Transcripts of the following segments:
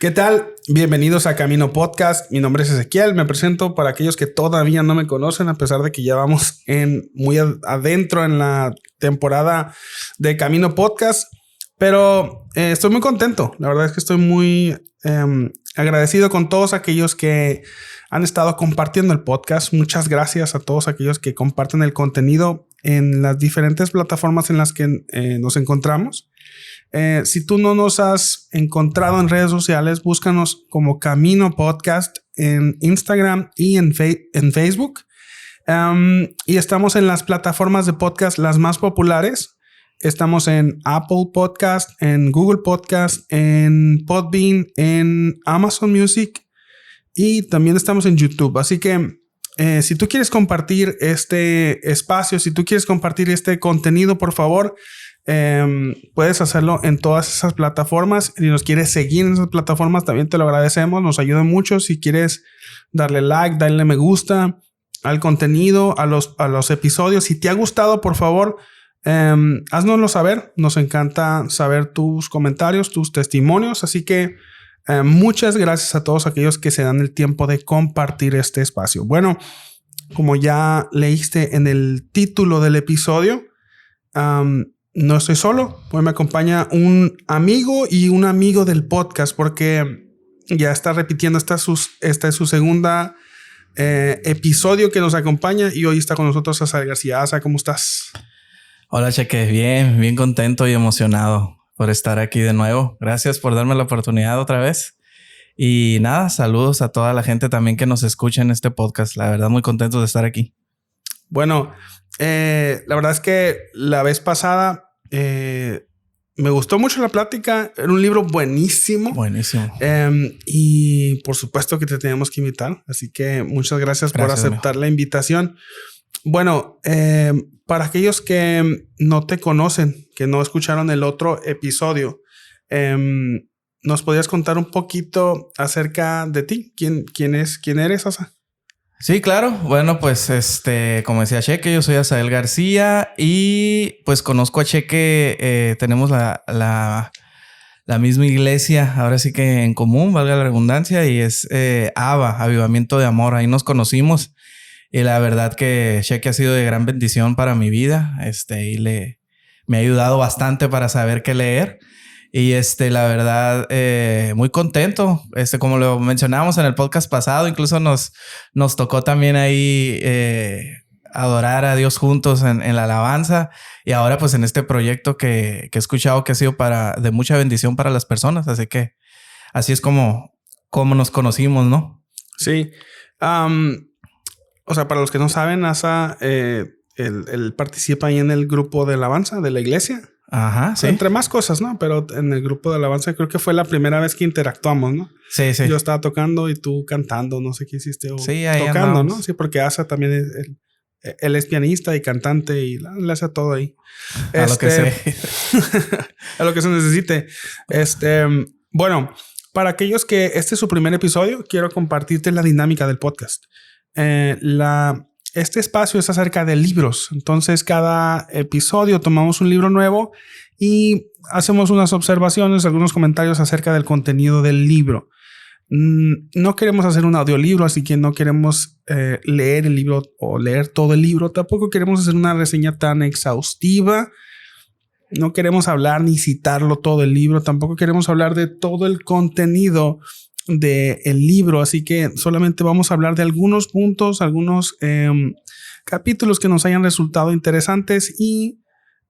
¿Qué tal? Bienvenidos a Camino Podcast. Mi nombre es Ezequiel. Me presento para aquellos que todavía no me conocen, a pesar de que ya vamos muy adentro en la temporada de Camino Podcast. Pero estoy muy contento. La verdad es que estoy muy agradecido con todos aquellos que han estado compartiendo el podcast. Muchas gracias a todos aquellos que comparten el contenido en las diferentes plataformas en las que nos encontramos. Si tú no nos has encontrado en redes sociales, búscanos como Camino Podcast en Instagram y en Facebook. Y estamos en las plataformas de podcast las más populares. Estamos en Apple Podcast, en Google Podcast, en Podbean, en Amazon Music y también estamos en YouTube. Así que si tú quieres compartir este espacio, si tú quieres compartir este contenido, por favor, puedes hacerlo en todas esas plataformas. Si nos quieres seguir en esas plataformas, también te lo agradecemos. Nos ayuda mucho. Si quieres darle like, darle me gusta al contenido, a los episodios. Si te ha gustado, por favor, haznoslo saber. Nos encanta saber tus comentarios, tus testimonios. Así que muchas gracias a todos aquellos que se dan el tiempo de compartir este espacio. Bueno, como ya leíste en el título del episodio, no estoy solo. Hoy me acompaña un amigo y un amigo del podcast, porque ya está repitiendo. Esta es su segunda episodio que nos acompaña y hoy está con nosotros Asael García. Asa, ¿cómo estás? Hola, Cheque. Bien contento y emocionado por estar aquí de nuevo. Gracias por darme la oportunidad otra vez. Y nada, saludos a toda la gente también que nos escucha en este podcast. La verdad, muy contento de estar aquí. Bueno, la verdad es que la vez pasada me gustó mucho la plática. Era un libro buenísimo. Buenísimo. Y por supuesto que te tenemos que invitar. Así que muchas gracias por aceptar la invitación. Bueno, para aquellos que no te conocen, que no escucharon el otro episodio, ¿nos podrías contar un poquito acerca de ti? ¿Quién eres, Asa? Sí, claro. Bueno, pues como decía Cheque, yo soy Asael García y pues conozco a Cheque. Tenemos la misma iglesia, ahora sí que en común, valga la redundancia, y es Avivamiento de Amor. Ahí nos conocimos y la verdad que Cheque ha sido de gran bendición para mi vida. Y me ha ayudado bastante para saber qué leer. Y la verdad, muy contento. Como lo mencionábamos en el podcast pasado, incluso nos tocó también ahí adorar a Dios juntos en la alabanza. Y ahora pues en este proyecto que he escuchado que ha sido de mucha bendición para las personas. Así que así es como nos conocimos, ¿no? Sí. O sea, para los que no saben, Asa, él participa ahí en el grupo de alabanza de la iglesia. Ajá, sí. Entre más cosas, ¿no? Pero en el grupo de alabanza creo que fue la primera vez que interactuamos, ¿no? Sí. Yo estaba tocando y tú cantando, no sé qué hiciste. Sí, ahí tocando, andamos. ¿no? Sí, porque Asa también él es pianista y cantante y le hace todo ahí. A lo que sé. A lo que se necesite. Bueno, para aquellos que este es su primer episodio, quiero compartirte la dinámica del podcast. Este espacio es acerca de libros. Entonces, cada episodio tomamos un libro nuevo y hacemos unas observaciones, algunos comentarios acerca del contenido del libro. No queremos hacer un audiolibro, así que no queremos leer el libro o leer todo el libro. Tampoco queremos hacer una reseña tan exhaustiva. No queremos hablar ni citarlo todo el libro. Tampoco queremos hablar de todo el contenido del libro, así que solamente vamos a hablar de algunos puntos, algunos capítulos que nos hayan resultado interesantes. Y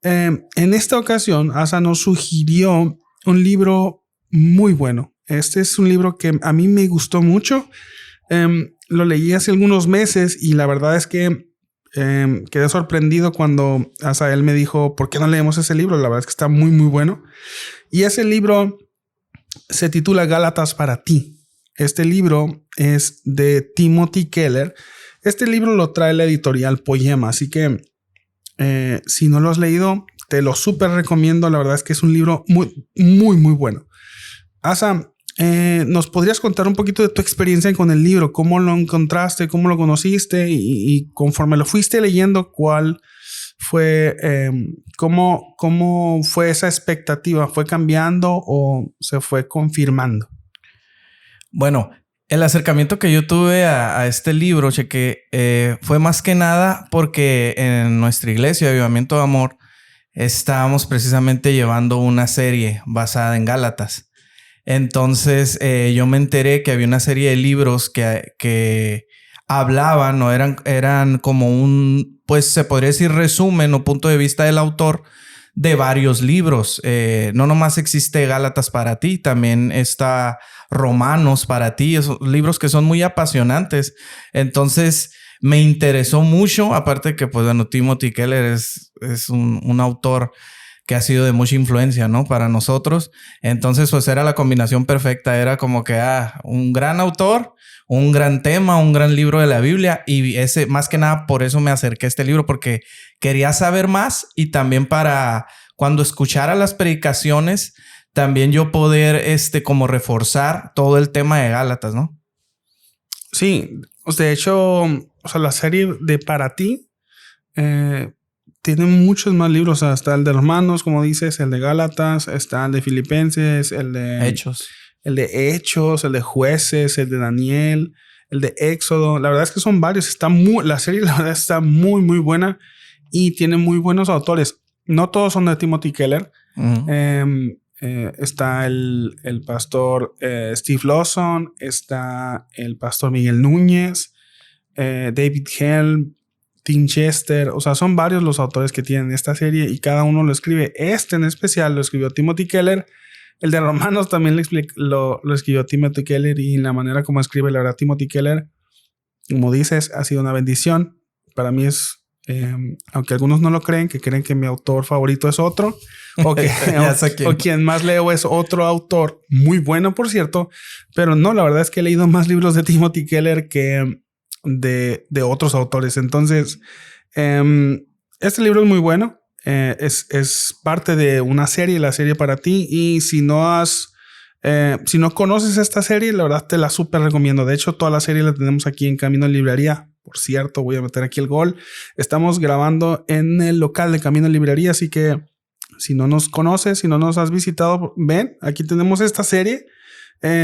en esta ocasión Asa nos sugirió un libro muy bueno. Este es un libro que a mí me gustó mucho. Lo leí hace algunos meses y la verdad es que quedé sorprendido cuando Asael me dijo ¿por qué no leemos ese libro? La verdad es que está muy bueno y ese libro se titula Gálatas para ti. Este libro es de Timothy Keller. Este libro lo trae la editorial Poema, así que si no lo has leído, te lo súper recomiendo. La verdad es que es un libro muy bueno. Asa, ¿nos podrías contar un poquito de tu experiencia con el libro? ¿Cómo lo encontraste? ¿Cómo lo conociste? Y conforme lo fuiste leyendo, ¿cuál fue, cómo fue esa expectativa? ¿Fue cambiando o se fue confirmando? Bueno, el acercamiento que yo tuve a este libro, Cheque, fue más que nada porque en nuestra iglesia, Avivamiento de Amor, estábamos precisamente llevando una serie basada en Gálatas. Entonces yo me enteré que había una serie de libros que hablaban o eran como un, pues se podría decir resumen o punto de vista del autor de varios libros. No nomás existe Gálatas para ti, también está Romanos para ti, esos libros que son muy apasionantes. Entonces me interesó mucho, aparte que pues bueno, Timothy Keller es un autor que ha sido de mucha influencia, ¿no? Para nosotros. Entonces pues era la combinación perfecta, era como que un gran autor, un gran tema, un gran libro de la Biblia, y ese, más que nada, por eso me acerqué a este libro, porque quería saber más y también para cuando escuchara las predicaciones, también yo poder, como todo el tema de Gálatas, ¿no? Sí, de hecho, o sea, la serie de Para Ti tiene muchos más libros. O sea, está el de Romanos, como dices, el de Gálatas, está el de Filipenses, el de Hechos, el de Jueces, el de Daniel, el de Éxodo. La verdad es que son varios. La serie, la verdad, está muy, muy buena y tiene muy buenos autores. No todos son de Timothy Keller. Uh-huh. Está el pastor Steve Lawson, está el pastor Miguel Núñez, David Helm, Tim Chester. O sea, son varios los autores que tienen esta serie y cada uno lo escribe. En especial lo escribió Timothy Keller. El de Romanos también lo escribió Timothy Keller, y la manera como escribe, la verdad, Timothy Keller, como dices, ha sido una bendición. Para mí es, aunque algunos no lo creen, que creen que mi autor favorito es otro, o quien más leo es otro autor, muy bueno, por cierto, pero no, la verdad es que he leído más libros de Timothy Keller que de otros autores. Entonces, este libro es muy bueno. Es parte de una serie, la serie Para Ti, y si no conoces esta serie, la verdad te la súper recomiendo. De hecho, toda la serie la tenemos aquí en Camino Librería. Por cierto, voy a meter aquí el gol. Estamos grabando en el local de Camino Librería, así que si no nos conoces, si no nos has visitado, ven, aquí tenemos esta serie.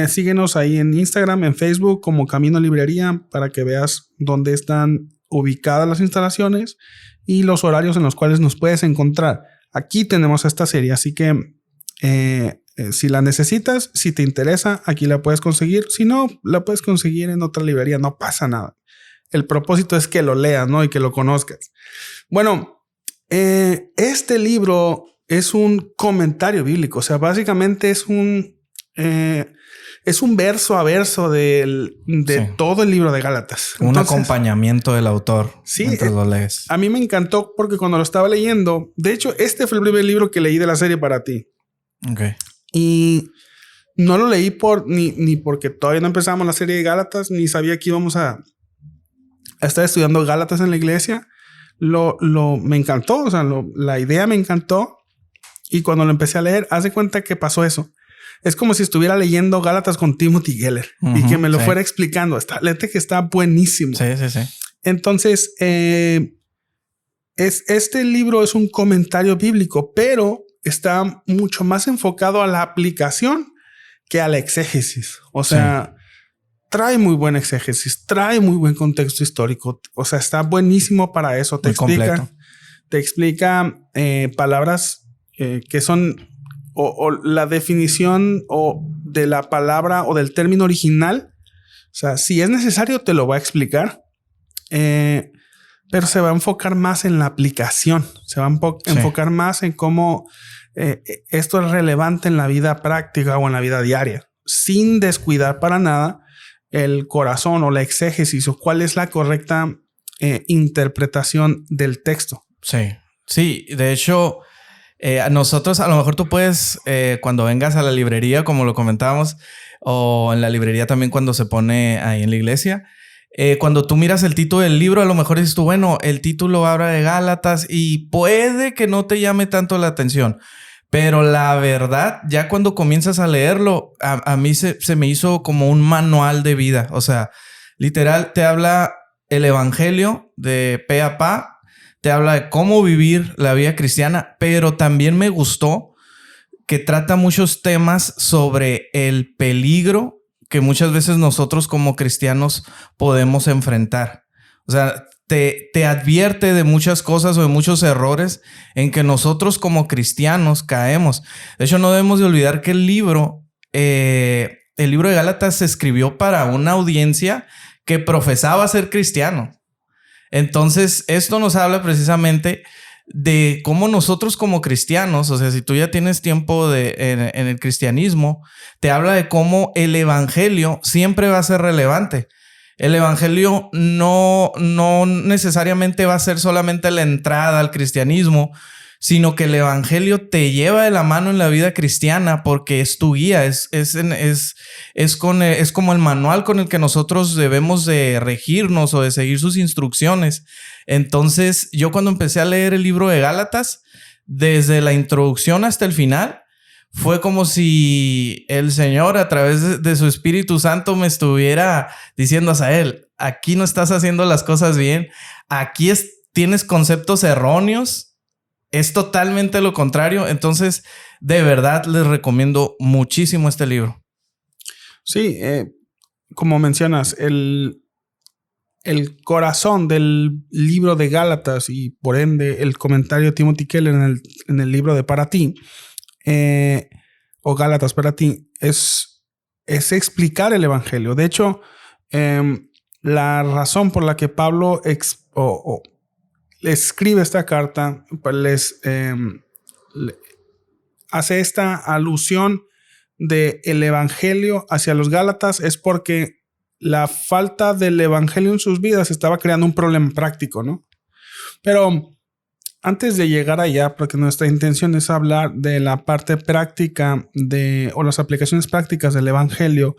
Síguenos ahí en Instagram, en Facebook como Camino Librería, para que veas dónde están ubicadas las instalaciones y los horarios en los cuales nos puedes encontrar. Aquí tenemos esta serie, así que si la necesitas, si te interesa, aquí la puedes conseguir. Si no, la puedes conseguir en otra librería, no pasa nada. El propósito es que lo leas, ¿no? Y que lo conozcas. Bueno, este libro es un comentario bíblico. O sea, básicamente es un verso a verso de todo el libro de Gálatas. Un acompañamiento del autor. Sí, mientras lo lees. A mí me encantó porque cuando lo estaba leyendo, de hecho, este fue el primer libro que leí de la serie Para Ti. Ok. Y no lo leí ni porque todavía no empezamos la serie de Gálatas, ni sabía que íbamos a estar estudiando Gálatas en la iglesia. Me encantó, o sea, la idea me encantó. Y cuando lo empecé a leer, haz de cuenta que pasó eso. Es como si estuviera leyendo Gálatas con Timothy Keller, uh-huh, y que me lo fuera explicando. Léete que está buenísimo. Sí. Entonces, este libro es un comentario bíblico, pero está mucho más enfocado a la aplicación que a la exégesis. O sea, trae muy buen exégesis, trae muy buen contexto histórico. O sea, está buenísimo para eso. Te explica palabras que son o la definición o de la palabra o del término original. O sea, si es necesario, te lo va a explicar. Pero se va a enfocar más en la aplicación. Se va a enfocar más en cómo esto es relevante en la vida práctica o en la vida diaria, sin descuidar para nada el corazón o la exégesis o cuál es la correcta interpretación del texto. Sí. De hecho, nosotros, a lo mejor tú puedes, cuando vengas a la librería, como lo comentábamos, o en la librería también cuando se pone ahí en la iglesia, cuando tú miras el título del libro, a lo mejor dices tú, bueno, el título habla de Gálatas y puede que no te llame tanto la atención. Pero la verdad, ya cuando comienzas a leerlo, a mí se me hizo como un manual de vida. O sea, literal, te habla el evangelio de pe a pa, te habla de cómo vivir la vida cristiana, pero también me gustó que trata muchos temas sobre el peligro que muchas veces nosotros como cristianos podemos enfrentar. O sea, te advierte de muchas cosas o de muchos errores en que nosotros como cristianos caemos. De hecho, no debemos de olvidar que el libro de Gálatas se escribió para una audiencia que profesaba ser cristiano. Entonces, esto nos habla precisamente de cómo nosotros como cristianos, o sea, si tú ya tienes tiempo en el cristianismo, te habla de cómo el evangelio siempre va a ser relevante. El evangelio no necesariamente va a ser solamente la entrada al cristianismo, sino que el evangelio te lleva de la mano en la vida cristiana porque es tu guía, es como el manual con el que nosotros debemos de regirnos o de seguir sus instrucciones. Entonces, yo cuando empecé a leer el libro de Gálatas, desde la introducción hasta el final, fue como si el Señor a través de su Espíritu Santo me estuviera diciendo: Asael, aquí no estás haciendo las cosas bien, aquí tienes conceptos erróneos, es totalmente lo contrario. Entonces, de verdad les recomiendo muchísimo este libro. Sí, como mencionas, el corazón del libro de Gálatas y por ende el comentario de Timothy Keller en el libro de Para Ti, o Gálatas para ti, es explicar el evangelio. De hecho, la razón por la que Pablo escribe esta carta, hace esta alusión de el evangelio hacia los Gálatas, es porque la falta del evangelio en sus vidas estaba creando un problema práctico, ¿no? Pero antes de llegar allá, porque nuestra intención es hablar de la parte práctica o las aplicaciones prácticas del evangelio,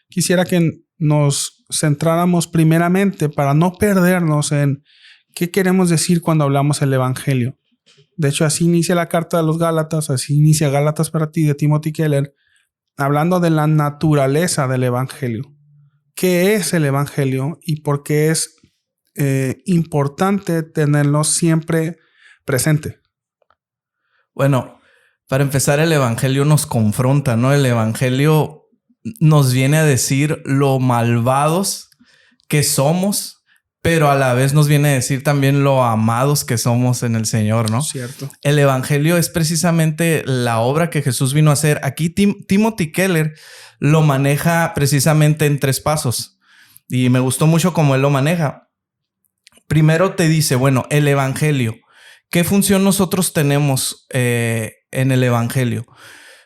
quisiera que nos centráramos primeramente para no perdernos en qué queremos decir cuando hablamos el evangelio. De hecho, así inicia la carta de los Gálatas, así inicia Gálatas para ti de Timothy Keller, hablando de la naturaleza del evangelio. ¿Qué es el evangelio y por qué es importante tenerlo siempre presente? Bueno, para empezar, el evangelio nos confronta, ¿no? El evangelio nos viene a decir lo malvados que somos, pero a la vez nos viene a decir también lo amados que somos en el Señor, ¿no? Cierto. El evangelio es precisamente la obra que Jesús vino a hacer. Aquí Timothy Keller lo maneja precisamente en 3 pasos y me gustó mucho cómo él lo maneja. Primero te dice, bueno, el evangelio. ¿Qué función nosotros tenemos en el evangelio?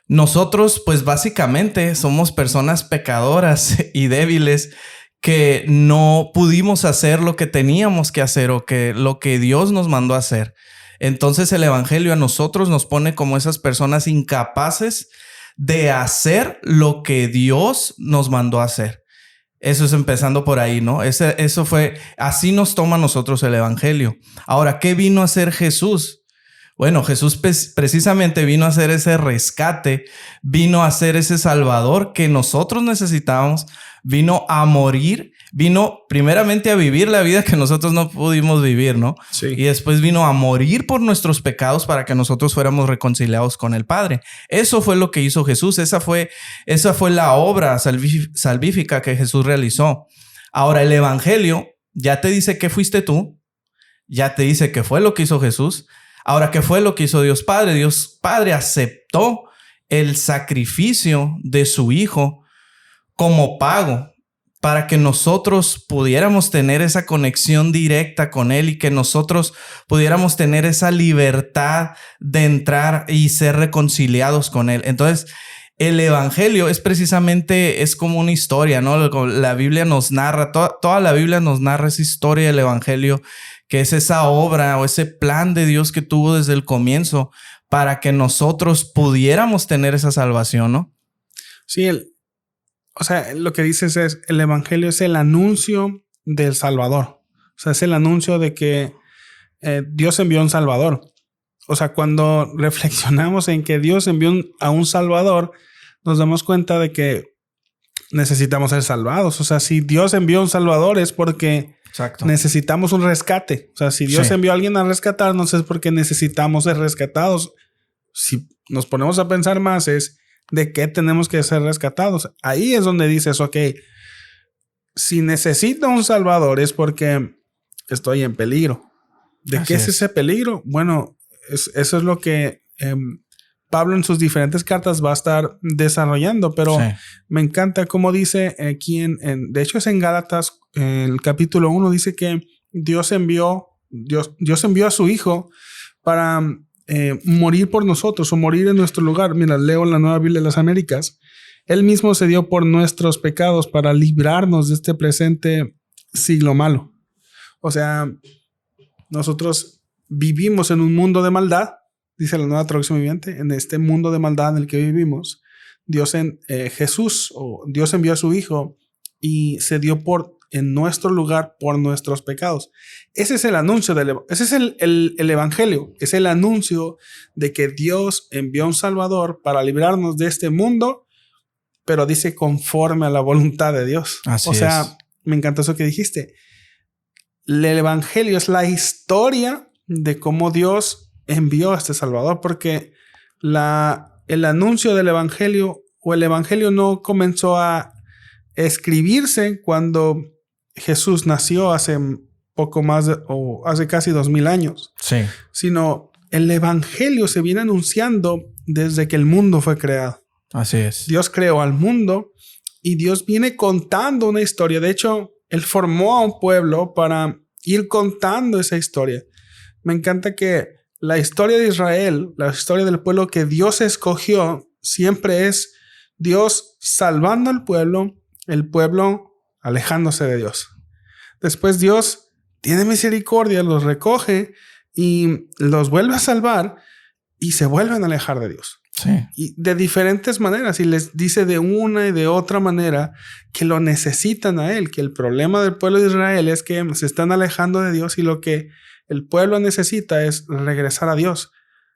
Nosotros, pues básicamente somos personas pecadoras y débiles que no pudimos hacer lo que teníamos que hacer o lo que Dios nos mandó a hacer. Entonces el evangelio a nosotros nos pone como esas personas incapaces de hacer lo que Dios nos mandó a hacer. Eso es empezando por ahí, ¿no? Eso fue, así nos toma a nosotros el evangelio. Ahora, ¿qué vino a hacer Jesús? Bueno, Jesús precisamente vino a hacer ese rescate, vino a ser ese salvador que nosotros necesitábamos, vino a morir, vino primeramente a vivir la vida que nosotros no pudimos vivir, ¿no? Sí. Y después vino a morir por nuestros pecados para que nosotros fuéramos reconciliados con el Padre. Eso fue lo que hizo Jesús. Esa fue la obra salvífica que Jesús realizó. Ahora, el evangelio ya te dice qué fuiste tú, ya te dice qué fue lo que hizo Jesús. Ahora, ¿qué fue lo que hizo Dios Padre? Dios Padre aceptó el sacrificio de su Hijo como pago para que nosotros pudiéramos tener esa conexión directa con Él y que nosotros pudiéramos tener esa libertad de entrar y ser reconciliados con Él. Entonces, el evangelio es como una historia, ¿no? La Biblia nos narra, toda la Biblia nos narra esa historia del evangelio, que es esa obra o ese plan de Dios que tuvo desde el comienzo para que nosotros pudiéramos tener esa salvación, ¿no? Sí, o sea, lo que dices es, el evangelio es el anuncio del Salvador. O sea, es el anuncio de que Dios envió un Salvador. O sea, cuando reflexionamos en que Dios envió a un Salvador, nos damos cuenta de que necesitamos ser salvados. O sea, si Dios envió un Salvador es porque Exacto. necesitamos un rescate. O sea, si Dios envió a alguien a rescatarnos es porque necesitamos ser rescatados. Si nos ponemos a pensar más, de qué tenemos que ser rescatados. Ahí es donde dices, ok, si necesito un salvador es porque estoy en peligro. ¿De qué es ese peligro? Bueno, eso es lo que Pablo en sus diferentes cartas va a estar desarrollando, pero me encanta cómo dice aquí de hecho es en Gálatas, en el capítulo 1, dice que Dios envió a su Hijo para morir por nosotros o morir en nuestro lugar. Mira, leo en la Nueva Biblia de las Américas. Él mismo se dio por nuestros pecados para librarnos de este presente siglo malo. O sea, nosotros vivimos en un mundo de maldad, dice la Nueva Traducción Viviente, en este mundo de maldad en el que vivimos. Dios envió a su Hijo y se dio en nuestro lugar por nuestros pecados. Ese es el anuncio, ese es el Evangelio, es el anuncio de que Dios envió a un Salvador para librarnos de este mundo, pero dice conforme a la voluntad de Dios. Así es. Me encantó eso que dijiste. El Evangelio es la historia de cómo Dios envió a este Salvador, porque el anuncio del Evangelio o el Evangelio no comenzó a escribirse cuando Jesús nació hace poco más o hace casi 2000 años. Sí. Sino el Evangelio se viene anunciando desde que el mundo fue creado. Así es. Dios creó al mundo y Dios viene contando una historia. De hecho, Él formó a un pueblo para ir contando esa historia. Me encanta que la historia de Israel, la historia del pueblo que Dios escogió, siempre es Dios salvando al pueblo, el pueblo alejándose de Dios. Después Dios tiene misericordia, los recoge y los vuelve a salvar y se vuelven a alejar de Dios. Sí. Y de diferentes maneras, y les dice de una y de otra manera que lo necesitan a Él, que el problema del pueblo de Israel es que se están alejando de Dios y lo que el pueblo necesita es regresar a Dios.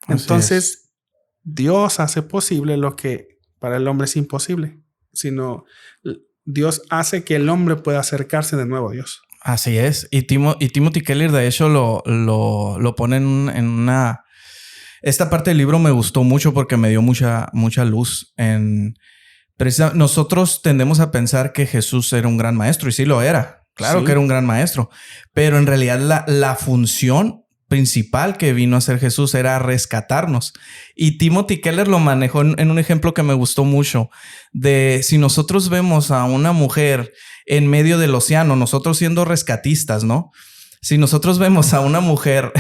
Entonces, Dios hace posible lo que para el hombre es imposible, sino Dios hace que el hombre pueda acercarse de nuevo a Dios. Así es. Y Timothy Keller, de hecho, lo pone en una... Esta parte del libro me gustó mucho porque me dio mucha luz nosotros tendemos a pensar que Jesús era un gran maestro y sí lo era. Claro que era un gran maestro, pero en realidad la función principal que vino a hacer Jesús era rescatarnos. Y Timothy Keller lo manejó en un ejemplo que me gustó mucho de si nosotros vemos a una mujer en medio del océano, nosotros siendo rescatistas, ¿no? Si nosotros vemos a una mujer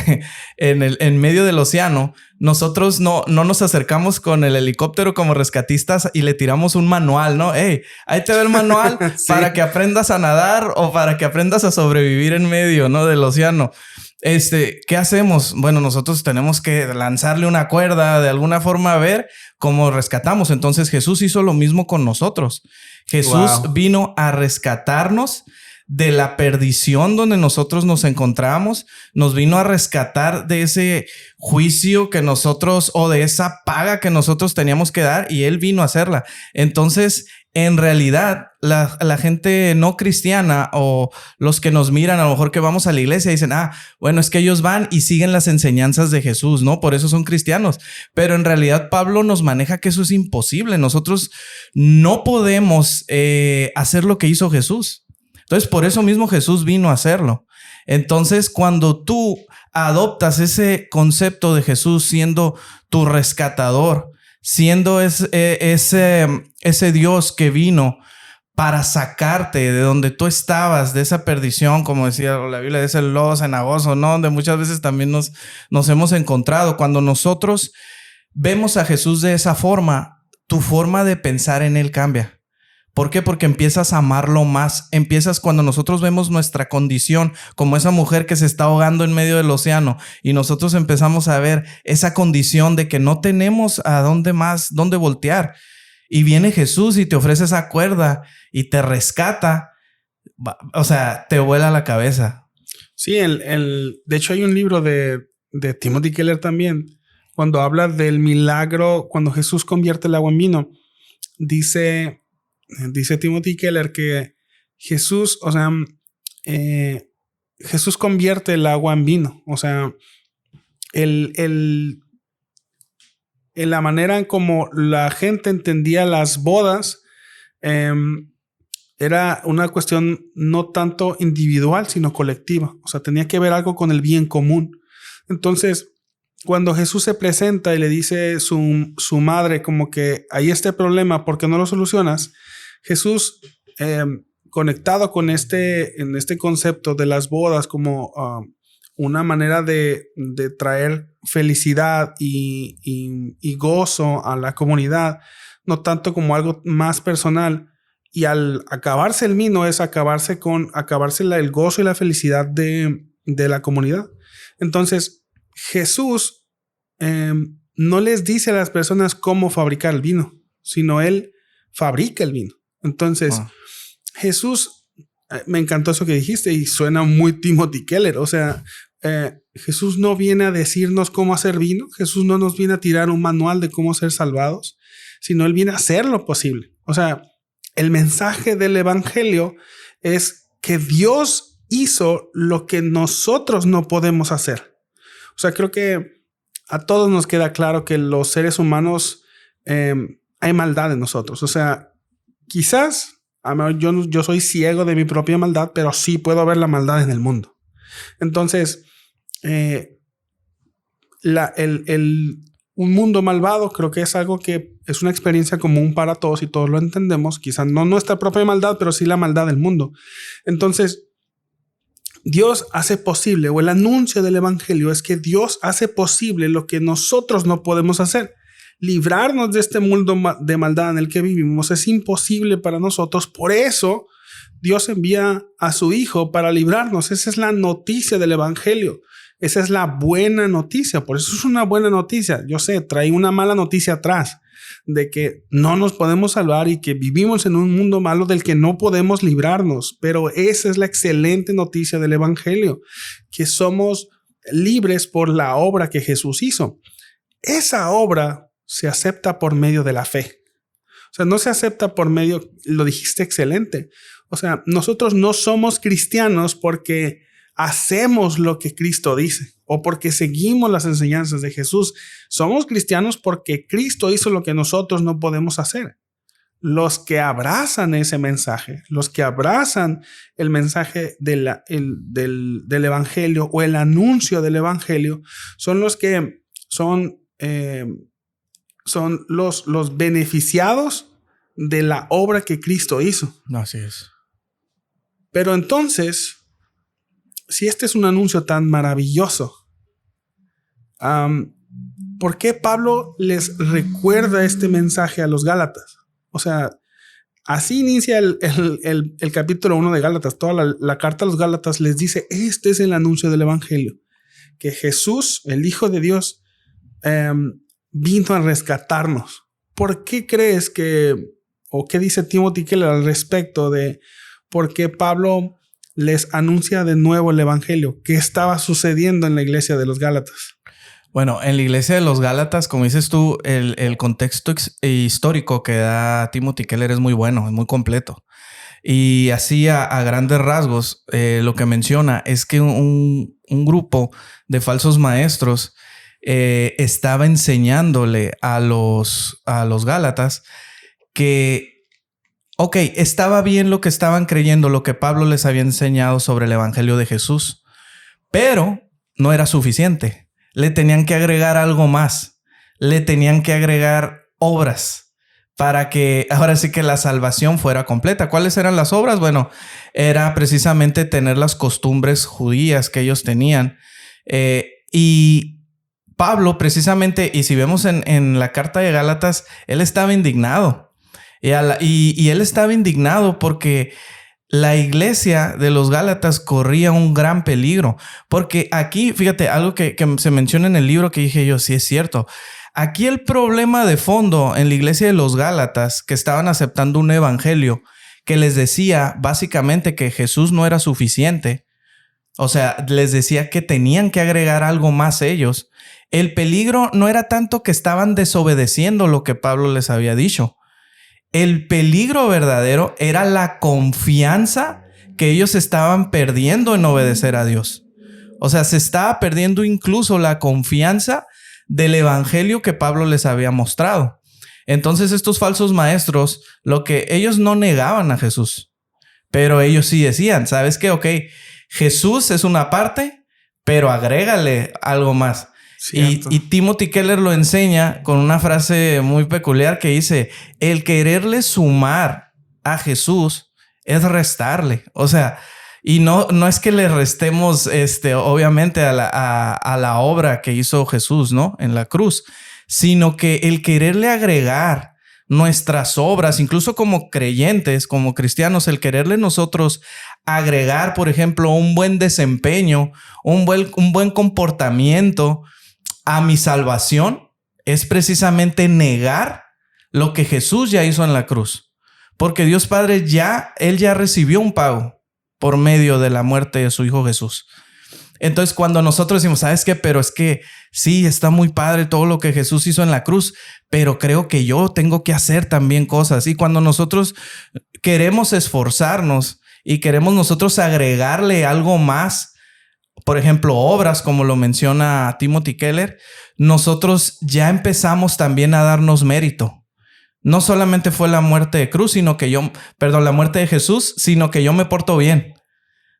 en medio del océano, nosotros no nos acercamos con el helicóptero como rescatistas y le tiramos un manual, ¿no? Hey, ahí te ve el manual para que aprendas a nadar o para que aprendas a sobrevivir en medio, ¿no? Del océano. ¿Qué hacemos? Bueno, nosotros tenemos que lanzarle una cuerda de alguna forma a ver cómo rescatamos. Entonces Jesús hizo lo mismo con nosotros. Jesús vino a rescatarnos de la perdición donde nosotros nos encontramos, nos vino a rescatar de ese juicio que nosotros o de esa paga que nosotros teníamos que dar y Él vino a hacerla. Entonces, en realidad, la gente no cristiana o los que nos miran, a lo mejor que vamos a la iglesia, dicen, bueno, es que ellos van y siguen las enseñanzas de Jesús, ¿no? Por eso son cristianos. Pero en realidad Pablo nos maneja que eso es imposible. Nosotros no podemos hacer lo que hizo Jesús. Entonces, por eso mismo Jesús vino a hacerlo. Entonces, cuando tú adoptas ese concepto de Jesús siendo tu rescatador, siendo ese Dios que vino para sacarte de donde tú estabas, de esa perdición, como decía la Biblia, de ese lodo cenagoso, ¿no? Donde muchas veces también nos hemos encontrado. Cuando nosotros vemos a Jesús de esa forma, tu forma de pensar en Él cambia. ¿Por qué? Porque empiezas a amarlo más. Empiezas cuando nosotros vemos nuestra condición como esa mujer que se está ahogando en medio del océano y nosotros empezamos a ver esa condición de que no tenemos a dónde voltear. Y viene Jesús y te ofrece esa cuerda y te rescata. O sea, te vuela la cabeza. Sí, de hecho hay un libro de Timothy Keller también, cuando habla del milagro, cuando Jesús convierte el agua en vino. Dice Timothy Keller que Jesús, Jesús convierte el agua en vino. O sea, el en la manera en como la gente entendía las bodas, era una cuestión no tanto individual, sino colectiva. O sea, tenía que ver algo con el bien común. Entonces, cuando Jesús se presenta y le dice su madre como que hay este problema, ¿por qué no lo solucionas? Jesús, conectado con en este concepto de las bodas como una manera de traer felicidad y gozo a la comunidad, no tanto como algo más personal. Y al acabarse el vino es acabarse el gozo y la felicidad de la comunidad. Entonces, Jesús no les dice a las personas cómo fabricar el vino, sino Él fabrica el vino. Entonces, Jesús, me encantó eso que dijiste y suena muy Timothy Keller. O sea, Jesús no viene a decirnos cómo hacer vino. Jesús no nos viene a tirar un manual de cómo ser salvados, sino Él viene a hacer lo posible. O sea, el mensaje del evangelio es que Dios hizo lo que nosotros no podemos hacer. O sea, creo que a todos nos queda claro que los seres humanos hay maldad en nosotros. O sea, quizás yo soy ciego de mi propia maldad, pero sí puedo ver la maldad en el mundo. Entonces, un mundo malvado creo que es algo que es una experiencia común para todos y todos lo entendemos. Quizás no nuestra propia maldad, pero sí la maldad del mundo. Entonces, Dios hace posible, o el anuncio del evangelio es que Dios hace posible lo que nosotros no podemos hacer. Librarnos de este mundo de maldad en el que vivimos es imposible para nosotros. Por eso Dios envía a su Hijo para librarnos. Esa es la noticia del evangelio. Esa es la buena noticia. Por eso es una buena noticia. Yo sé, trae una mala noticia atrás de que no nos podemos salvar y que vivimos en un mundo malo del que no podemos librarnos. Pero esa es la excelente noticia del evangelio, que somos libres por la obra que Jesús hizo. Esa obra se acepta por medio de la fe. O sea, no se acepta por medio, lo dijiste excelente. O sea, nosotros no somos cristianos porque hacemos lo que Cristo dice o porque seguimos las enseñanzas de Jesús. Somos cristianos porque Cristo hizo lo que nosotros no podemos hacer. Los que abrazan ese mensaje, los que abrazan el mensaje del evangelio o el anuncio del evangelio, son los que son los beneficiados de la obra que Cristo hizo. Así es. Pero entonces, si este es un anuncio tan maravilloso, ¿por qué Pablo les recuerda este mensaje a los Gálatas? O sea, así inicia el capítulo 1 de Gálatas. Toda la carta a los Gálatas les dice, este es el anuncio del evangelio, que Jesús, el Hijo de Dios, vino a rescatarnos. ¿Por qué crees o qué dice Timothy Keller al respecto de por qué Pablo les anuncia de nuevo el evangelio? ¿Qué estaba sucediendo en la iglesia de los Gálatas? Bueno, en la iglesia de los Gálatas, como dices tú, el contexto histórico que da Timothy Keller es muy bueno, es muy completo. Y así a grandes rasgos, lo que menciona es que un grupo de falsos maestros estaba enseñándole a los Gálatas que estaba bien lo que estaban creyendo, lo que Pablo les había enseñado sobre el evangelio de Jesús, pero no era suficiente. Le tenían que agregar algo más. Le tenían que agregar obras para que ahora sí que la salvación fuera completa. ¿Cuáles eran las obras? Bueno, era precisamente tener las costumbres judías que ellos tenían. Y Pablo precisamente, y si vemos en la carta de Gálatas, él estaba indignado. Y él estaba indignado porque la iglesia de los Gálatas corría un gran peligro. Porque aquí, fíjate, algo que se menciona en el libro que dije yo, sí es cierto. Aquí el problema de fondo en la iglesia de los Gálatas, que estaban aceptando un evangelio que les decía básicamente que Jesús no era suficiente. O sea, les decía que tenían que agregar algo más ellos. El peligro no era tanto que estaban desobedeciendo lo que Pablo les había dicho. El peligro verdadero era la confianza que ellos estaban perdiendo en obedecer a Dios. O sea, se estaba perdiendo incluso la confianza del evangelio que Pablo les había mostrado. Entonces estos falsos maestros, lo que ellos no negaban a Jesús, pero ellos sí decían, ¿sabes qué? Ok, Jesús es una parte, pero agrégale algo más. Y Timothy Keller lo enseña con una frase muy peculiar que dice, el quererle sumar a Jesús es restarle. O sea, y no es que le restemos, obviamente, a la obra que hizo Jesús, ¿no? En la cruz, sino que el quererle agregar nuestras obras, incluso como creyentes, como cristianos, el quererle nosotros agregar, por ejemplo, un buen desempeño, un buen comportamiento a mi salvación, es precisamente negar lo que Jesús ya hizo en la cruz. Porque Dios Padre Él ya recibió un pago por medio de la muerte de su Hijo Jesús. Entonces, cuando nosotros decimos, ¿sabes qué? Pero es que sí, está muy padre todo lo que Jesús hizo en la cruz, pero creo que yo tengo que hacer también cosas. Y cuando nosotros queremos esforzarnos y queremos nosotros agregarle algo más, por ejemplo, obras, como lo menciona Timothy Keller, nosotros ya empezamos también a darnos mérito. No solamente fue la muerte de cruz, la muerte de Jesús, sino que yo me porto bien.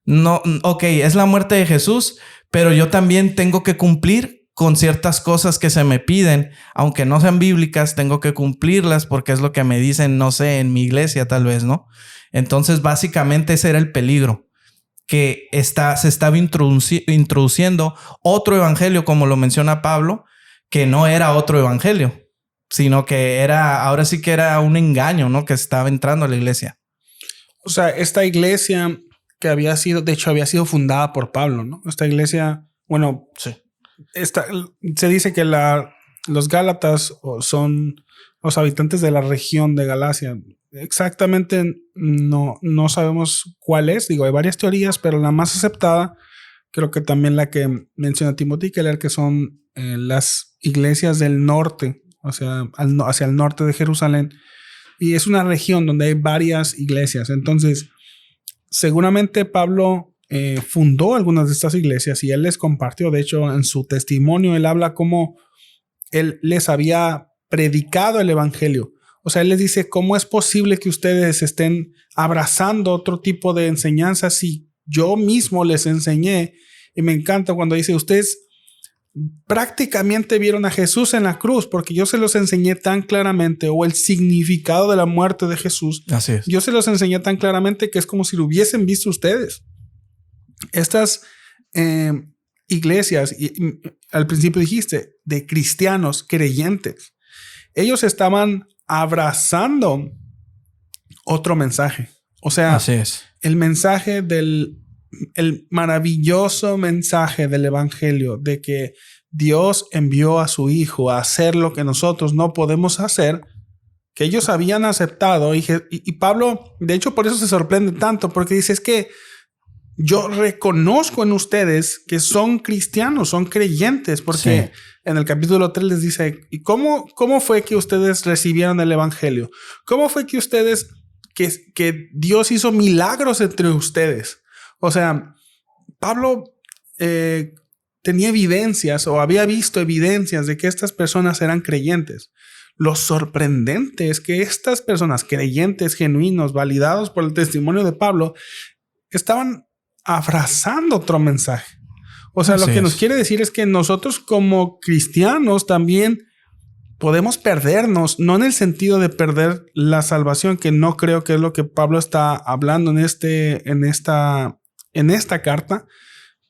No, ok, es la muerte de Jesús, pero yo también tengo que cumplir con ciertas cosas que se me piden, aunque no sean bíblicas, tengo que cumplirlas porque es lo que me dicen, no sé, en mi iglesia tal vez, ¿no? Entonces, básicamente ese era el peligro, que se estaba introduciendo otro evangelio, como lo menciona Pablo, que no era otro evangelio, sino que ahora sí que era un engaño, ¿no? Que estaba entrando a la iglesia. O sea, esta iglesia que había sido fundada por Pablo, ¿no? Esta iglesia, bueno, sí. Se dice que los Gálatas son los habitantes de la región de Galacia. Exactamente no sabemos cuál es. Digo, hay varias teorías, pero la más aceptada, creo que también la que menciona Timothy Keller, que son las iglesias del norte, o sea, hacia el norte de Jerusalén. Y es una región donde hay varias iglesias. Entonces, seguramente Pablo fundó algunas de estas iglesias y él les compartió. De hecho, en su testimonio, él habla cómo él les había predicado el evangelio. O sea, él les dice, ¿cómo es posible que ustedes estén abrazando otro tipo de enseñanza si yo mismo les enseñé? Y me encanta cuando dice, ustedes prácticamente vieron a Jesús en la cruz porque yo se los enseñé tan claramente, o el significado de la muerte de Jesús. Así es. Yo se los enseñé tan claramente que es como si lo hubiesen visto ustedes. Estas iglesias, al principio dijiste, de cristianos creyentes, ellos estaban abrazando otro mensaje. O sea, así es. El mensaje el maravilloso mensaje del evangelio de que Dios envió a su Hijo a hacer lo que nosotros no podemos hacer, que ellos habían aceptado. Y Pablo, de hecho, por eso se sorprende tanto, porque dice, es que yo reconozco en ustedes que son cristianos, son creyentes, porque sí. En el capítulo 3 les dice, ¿y cómo fue que ustedes recibieron el evangelio? ¿Cómo fue que ustedes, que Dios hizo milagros entre ustedes? O sea, Pablo tenía evidencias o había visto evidencias de que estas personas eran creyentes. Lo sorprendente es que estas personas creyentes, genuinos, validados por el testimonio de Pablo, estaban abrazando otro mensaje. O sea, lo que nos quiere decir es que nosotros como cristianos también podemos perdernos, no en el sentido de perder la salvación, que no creo que es lo que Pablo está hablando en esta carta.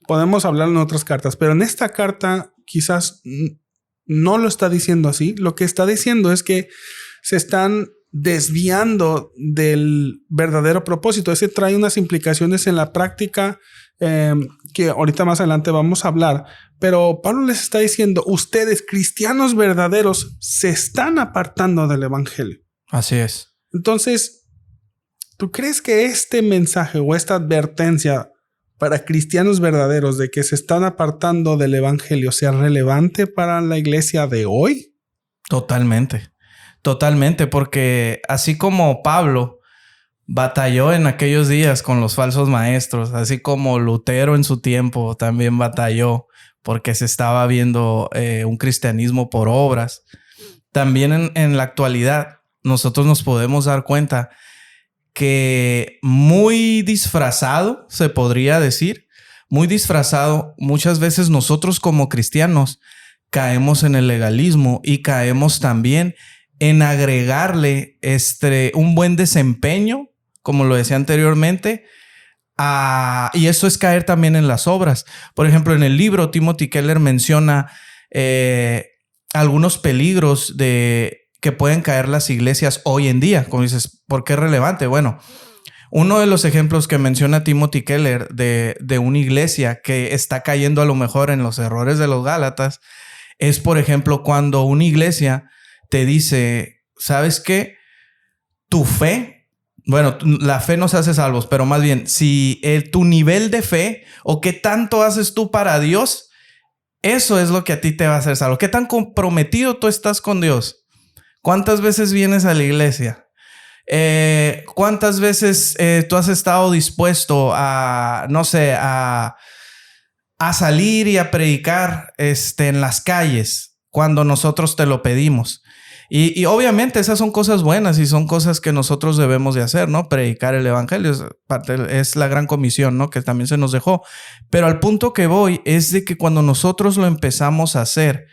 Podemos hablar en otras cartas, pero en esta carta quizás no lo está diciendo así. Lo que está diciendo es que se están desviando del verdadero propósito. Ese trae unas implicaciones en la práctica que ahorita más adelante vamos a hablar. Pero Pablo les está diciendo, ustedes, cristianos verdaderos, se están apartando del evangelio. Así es. Entonces, ¿tú crees que este mensaje o esta advertencia para cristianos verdaderos de que se están apartando del evangelio sea relevante para la iglesia de hoy? Totalmente, porque así como Pablo batalló en aquellos días con los falsos maestros, así como Lutero en su tiempo también batalló porque se estaba viendo un cristianismo por obras. También en la actualidad nosotros nos podemos dar cuenta que muy disfrazado, se podría decir, muy disfrazado, muchas veces nosotros como cristianos caemos en el legalismo y caemos también en agregarle un buen desempeño, como lo decía anteriormente, y eso es caer también en las obras. Por ejemplo, en el libro Timothy Keller menciona algunos peligros que pueden caer las iglesias hoy en día. Como dices, ¿por qué es relevante? Bueno, uno de los ejemplos que menciona Timothy Keller de una iglesia que está cayendo a lo mejor en los errores de los Gálatas es, por ejemplo, cuando una iglesia te dice, ¿sabes qué? Tu fe, bueno, la fe nos hace salvos, pero más bien, si tu nivel de fe o qué tanto haces tú para Dios, eso es lo que a ti te va a hacer salvo. ¿Qué tan comprometido tú estás con Dios? ¿Cuántas veces vienes a la iglesia? ¿Cuántas veces tú has estado dispuesto a, no sé, a salir y a predicar en las calles cuando nosotros te lo pedimos? Y obviamente esas son cosas buenas y son cosas que nosotros debemos de hacer, ¿no? Predicar el evangelio es la gran comisión, ¿no? Que también se nos dejó. Pero al punto que voy es de que cuando nosotros lo empezamos a hacer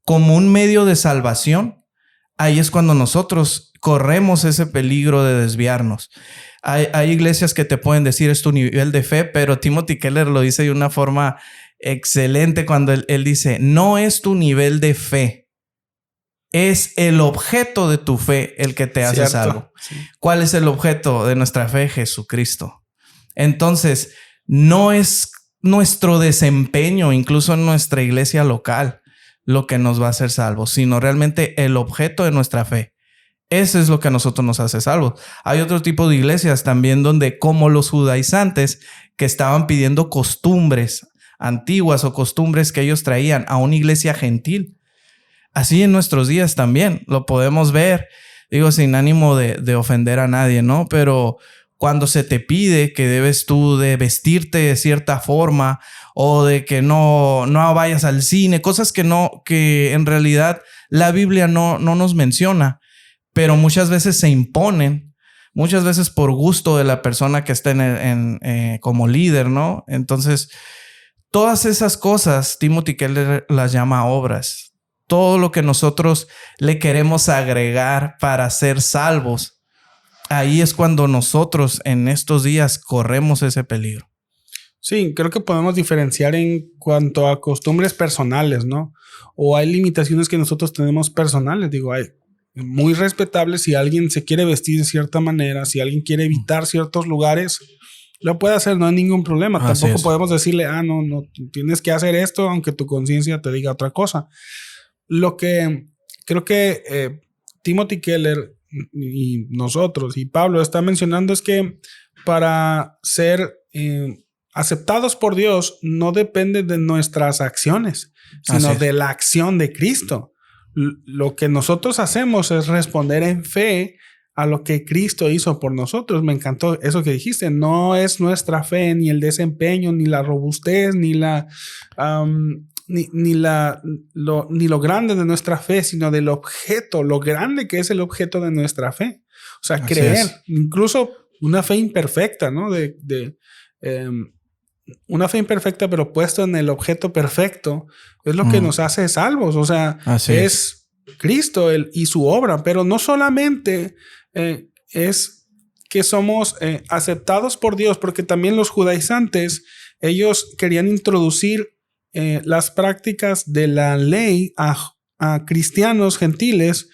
como un medio de salvación, ahí es cuando nosotros corremos ese peligro de desviarnos. Hay iglesias que te pueden decir es tu nivel de fe, pero Timothy Keller lo dice de una forma excelente cuando él dice, no es tu nivel de fe. Es el objeto de tu fe el que te hace salvo. Sí. ¿Cuál es el objeto de nuestra fe? Jesucristo. Entonces, no es nuestro desempeño, incluso en nuestra iglesia local, lo que nos va a hacer salvos, sino realmente el objeto de nuestra fe. Eso es lo que a nosotros nos hace salvos. Hay otro tipo de iglesias también donde, como los judaizantes, que estaban pidiendo costumbres antiguas o costumbres que ellos traían a una iglesia gentil. Así en nuestros días también lo podemos ver, digo, sin ánimo de ofender a nadie, ¿no? Pero cuando se te pide que debes tú de vestirte de cierta forma o de que no vayas al cine, cosas que en realidad la Biblia no nos menciona, pero muchas veces se imponen, muchas veces por gusto de la persona que está como líder, ¿no? Entonces, todas esas cosas, Timothy Keller las llama obras. Todo lo que nosotros le queremos agregar para ser salvos, ahí es cuando nosotros en estos días corremos ese peligro. Sí, creo que podemos diferenciar en cuanto a costumbres personales, ¿no? O hay limitaciones que nosotros tenemos personales. Digo, hay muy respetables si alguien se quiere vestir de cierta manera, si alguien quiere evitar ciertos lugares, lo puede hacer, no hay ningún problema. Tampoco podemos decirle, no, tienes que hacer esto, aunque tu conciencia te diga otra cosa. Lo que creo que Timothy Keller y nosotros y Pablo están mencionando es que para ser aceptados por Dios no depende de nuestras acciones, sino de la acción de Cristo. Lo que nosotros hacemos es responder en fe a lo que Cristo hizo por nosotros. Me encantó eso que dijiste. No es nuestra fe, ni el desempeño, ni la robustez, ni la... Ni lo grande de nuestra fe, sino del objeto, lo grande que es el objeto de nuestra fe. O sea, creer, incluso una fe imperfecta, ¿no? Una fe imperfecta, pero puesto en el objeto perfecto, es lo que nos hace salvos. O sea, es Cristo y su obra, pero no solamente es que somos aceptados por Dios, porque también los judaizantes, ellos querían introducir las prácticas de la ley a cristianos gentiles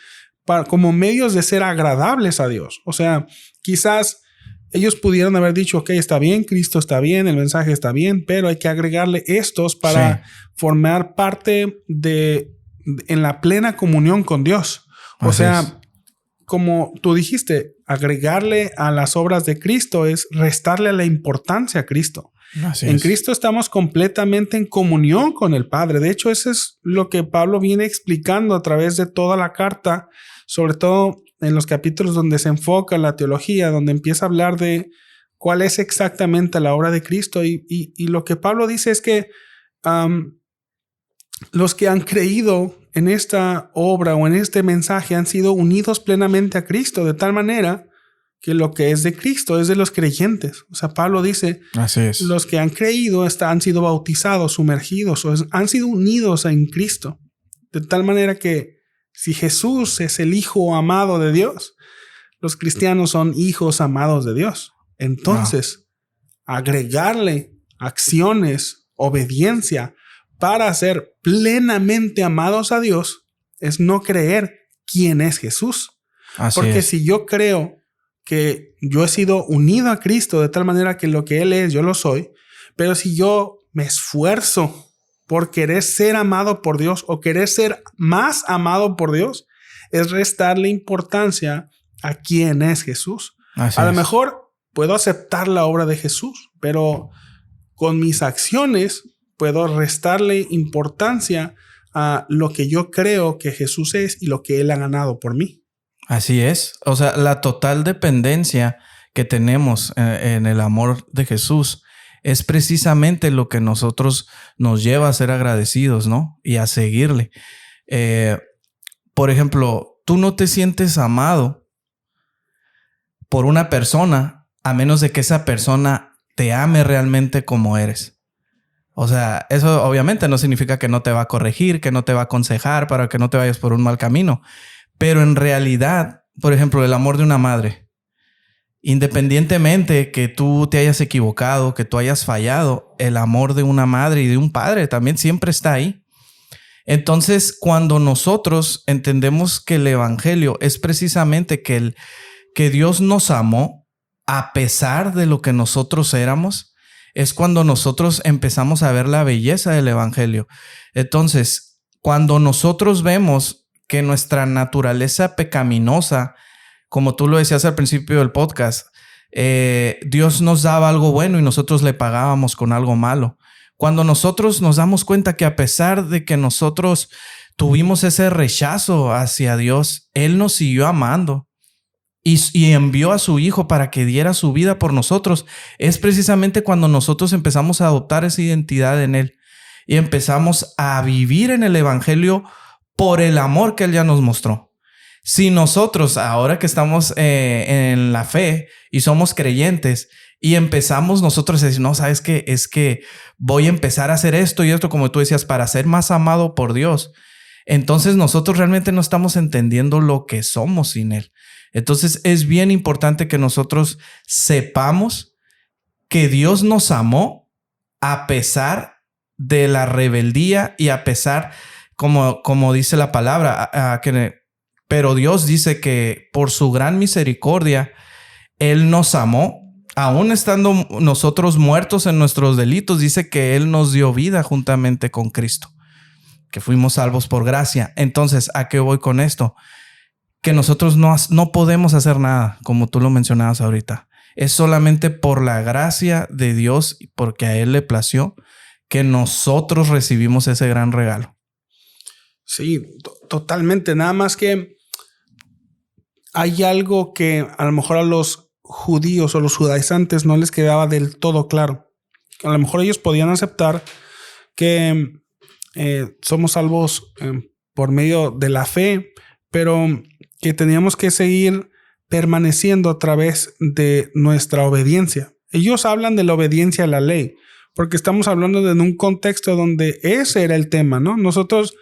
como medios de ser agradables a Dios. O sea, quizás ellos pudieron haber dicho, ok, está bien, Cristo está bien, el mensaje está bien, pero hay que agregarle estos para formar parte en la plena comunión con Dios. O sea, como tú dijiste, agregarle a las obras de Cristo es restarle la importancia a Cristo. En Cristo estamos completamente en comunión con el Padre. De hecho, eso es lo que Pablo viene explicando a través de toda la carta, sobre todo en los capítulos donde se enfoca la teología, donde empieza a hablar de cuál es exactamente la obra de Cristo. Y lo que Pablo dice es que los que han creído en esta obra o en este mensaje han sido unidos plenamente a Cristo, de tal manera que lo que es de Cristo es de los creyentes. O sea, Pablo dice, así es, los que han creído han sido bautizados, sumergidos, han sido unidos en Cristo. De tal manera que si Jesús es el Hijo amado de Dios, los cristianos son hijos amados de Dios. Entonces, agregarle acciones, obediencia para ser plenamente amados a Dios es no creer quién es Jesús. Porque si yo creo que yo he sido unido a Cristo de tal manera que lo que Él es, yo lo soy, pero si yo me esfuerzo por querer ser amado por Dios o querer ser más amado por Dios, es restarle importancia a quién es Jesús. A lo mejor puedo aceptar la obra de Jesús, pero con mis acciones puedo restarle importancia a lo que yo creo que Jesús es y lo que Él ha ganado por mí. Así es. O sea, la total dependencia que tenemos en el amor de Jesús es precisamente lo que nosotros nos lleva a ser agradecidos, ¿no? Y a seguirle. Por ejemplo, tú no te sientes amado por una persona a menos de que esa persona te ame realmente como eres. O sea, eso obviamente no significa que no te va a corregir, que no te va a aconsejar para que no te vayas por un mal camino. Pero en realidad, por ejemplo, el amor de una madre, independientemente que tú te hayas equivocado, que tú hayas fallado, el amor de una madre y de un padre también siempre está ahí. Entonces, cuando nosotros entendemos que el evangelio es precisamente que Dios nos amó a pesar de lo que nosotros éramos, es cuando nosotros empezamos a ver la belleza del evangelio. Entonces, cuando nosotros vemos que nuestra naturaleza pecaminosa, como tú lo decías al principio del podcast, Dios nos daba algo bueno y nosotros le pagábamos con algo malo. Cuando nosotros nos damos cuenta que a pesar de que nosotros tuvimos ese rechazo hacia Dios, Él nos siguió amando y envió a su Hijo para que diera su vida por nosotros, es precisamente cuando nosotros empezamos a adoptar esa identidad en Él y empezamos a vivir en el evangelio por el amor que Él ya nos mostró. Si nosotros, ahora que estamos en la fe y somos creyentes y empezamos nosotros a decir, no, ¿sabes qué? Es que voy a empezar a hacer esto y esto, como tú decías, para ser más amado por Dios. Entonces nosotros realmente no estamos entendiendo lo que somos sin Él. Entonces es bien importante que nosotros sepamos que Dios nos amó a pesar de la rebeldía y a pesar, como dice la palabra, pero Dios dice que por su gran misericordia, Él nos amó, aún estando nosotros muertos en nuestros delitos, dice que Él nos dio vida juntamente con Cristo, que fuimos salvos por gracia. Entonces, ¿a qué voy con esto? Que nosotros no podemos hacer nada, como tú lo mencionabas ahorita. Es solamente por la gracia de Dios, porque a Él le plació, que nosotros recibimos ese gran regalo. Sí, totalmente. Nada más que hay algo que a lo mejor a los judíos o los judaizantes no les quedaba del todo claro. A lo mejor ellos podían aceptar que somos salvos por medio de la fe, pero que teníamos que seguir permaneciendo a través de nuestra obediencia. Ellos hablan de la obediencia a la ley, porque estamos hablando de un contexto donde ese era el tema, ¿no? Nosotros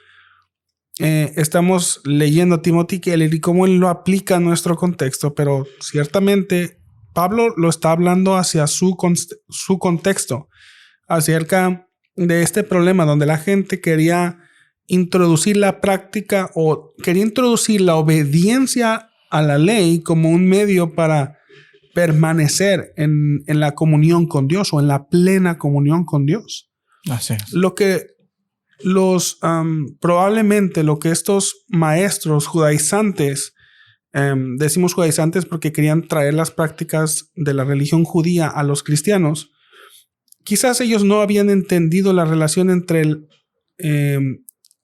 estamos leyendo a Timothy Keller y cómo él lo aplica a nuestro contexto, pero ciertamente Pablo lo está hablando hacia su contexto, acerca de este problema donde la gente quería introducir la práctica o quería introducir la obediencia a la ley como un medio para permanecer en la comunión con Dios o en la plena comunión con Dios. Así es. Lo que probablemente lo que estos maestros judaizantes, decimos judaizantes porque querían traer las prácticas de la religión judía a los cristianos, quizás ellos no habían entendido la relación entre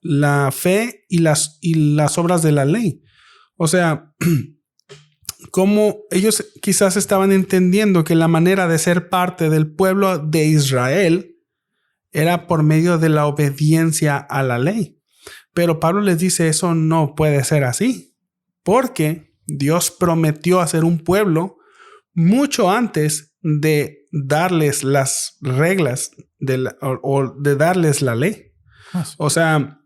la fe y las obras de la ley. O sea, cómo ellos quizás estaban entendiendo que la manera de ser parte del pueblo de Israel era por medio de la obediencia a la ley. Pero Pablo les dice, eso no puede ser así, porque Dios prometió hacer un pueblo mucho antes de darles las reglas o de darles la ley. O sea,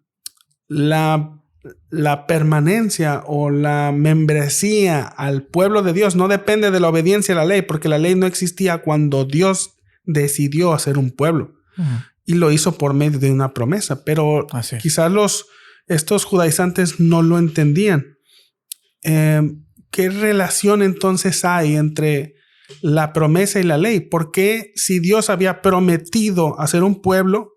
la permanencia o la membresía al pueblo de Dios no depende de la obediencia a la ley, porque la ley no existía cuando Dios decidió hacer un pueblo. Y lo hizo por medio de una promesa. Pero quizás estos judaizantes no lo entendían. ¿Qué relación entonces hay entre la promesa y la ley? ¿Por qué, si Dios había prometido hacer un pueblo,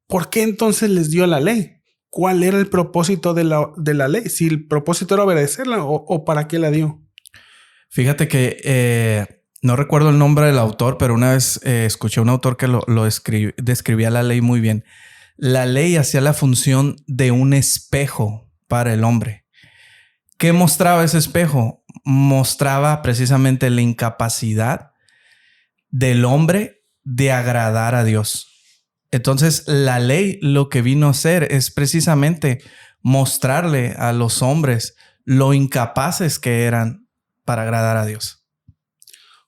por qué entonces les dio la ley? ¿Cuál era el propósito de la ley? Si el propósito era obedecerla o ¿para qué la dio? Fíjate que no recuerdo el nombre del autor, pero una vez escuché a un autor que describía la ley muy bien. La ley hacía la función de un espejo para el hombre. ¿Qué mostraba ese espejo? Mostraba precisamente la incapacidad del hombre de agradar a Dios. Entonces, la ley lo que vino a hacer es precisamente mostrarle a los hombres lo incapaces que eran para agradar a Dios.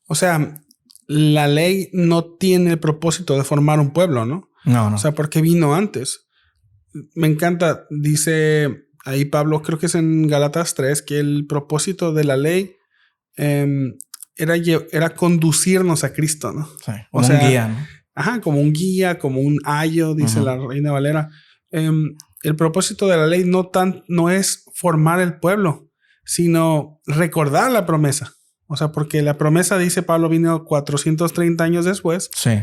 O sea, la ley no tiene el propósito de formar un pueblo, ¿no? No. O sea, porque vino antes. Me encanta, dice ahí Pablo, creo que es en Gálatas 3, que el propósito de la ley era conducirnos a Cristo, ¿no? Sí, como un guía, ¿no? Ajá, como un guía, como un ayo, dice la Reina Valera. El propósito de la ley no es formar el pueblo, sino recordar la promesa. O sea, porque la promesa, dice Pablo, vino 430 años después. Sí.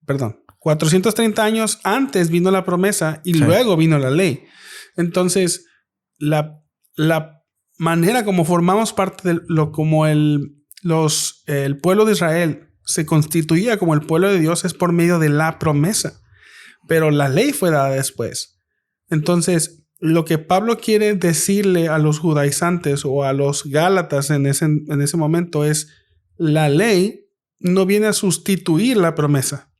Perdón, 430 años antes vino la promesa y luego vino la ley. Entonces, la manera como formamos parte de el pueblo de Israel se constituía como el pueblo de Dios es por medio de la promesa. Pero la ley fue dada después. Entonces, lo que Pablo quiere decirle a los judaizantes o a los gálatas en ese momento es: la ley no viene a sustituir la promesa,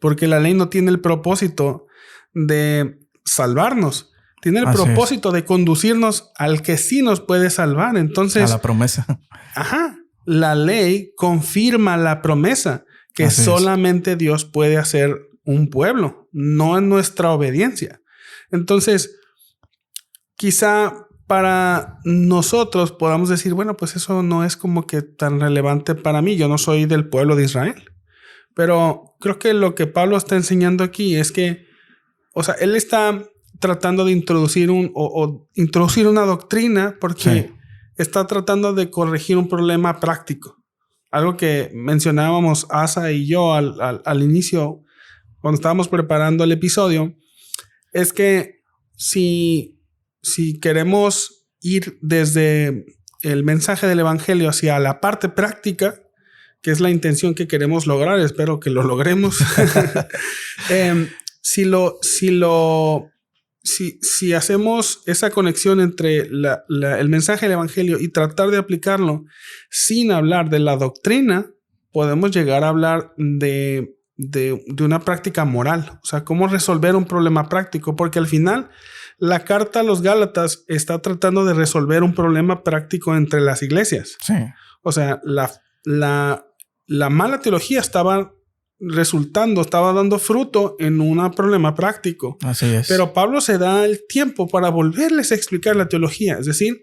porque la ley no tiene el propósito de salvarnos. Tiene el propósito de conducirnos al que sí nos puede salvar. Entonces, a la promesa. Ajá. La ley confirma la promesa que solamente Dios puede hacer un pueblo, no en nuestra obediencia. Entonces, quizá para nosotros podamos decir, bueno, pues eso no es como que tan relevante para mí. Yo no soy del pueblo de Israel. Pero creo que lo que Pablo está enseñando aquí es que, o sea, él está tratando de introducir introducir una doctrina porque está tratando de corregir un problema práctico. Algo que mencionábamos Asa y yo al inicio, cuando estábamos preparando el episodio, es que si queremos ir desde el mensaje del evangelio hacia la parte práctica, que es la intención que queremos lograr, espero que lo logremos. Si hacemos esa conexión entre el mensaje del evangelio y tratar de aplicarlo sin hablar de la doctrina, podemos llegar a hablar de una práctica moral. O sea, cómo resolver un problema práctico, porque al final la carta a los Gálatas está tratando de resolver un problema práctico entre las iglesias. Sí. O sea, la mala teología estaba dando fruto en un problema práctico. Así es. Pero Pablo se da el tiempo para volverles a explicar la teología, es decir,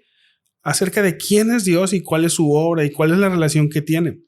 acerca de quién es Dios y cuál es su obra y cuál es la relación que tiene.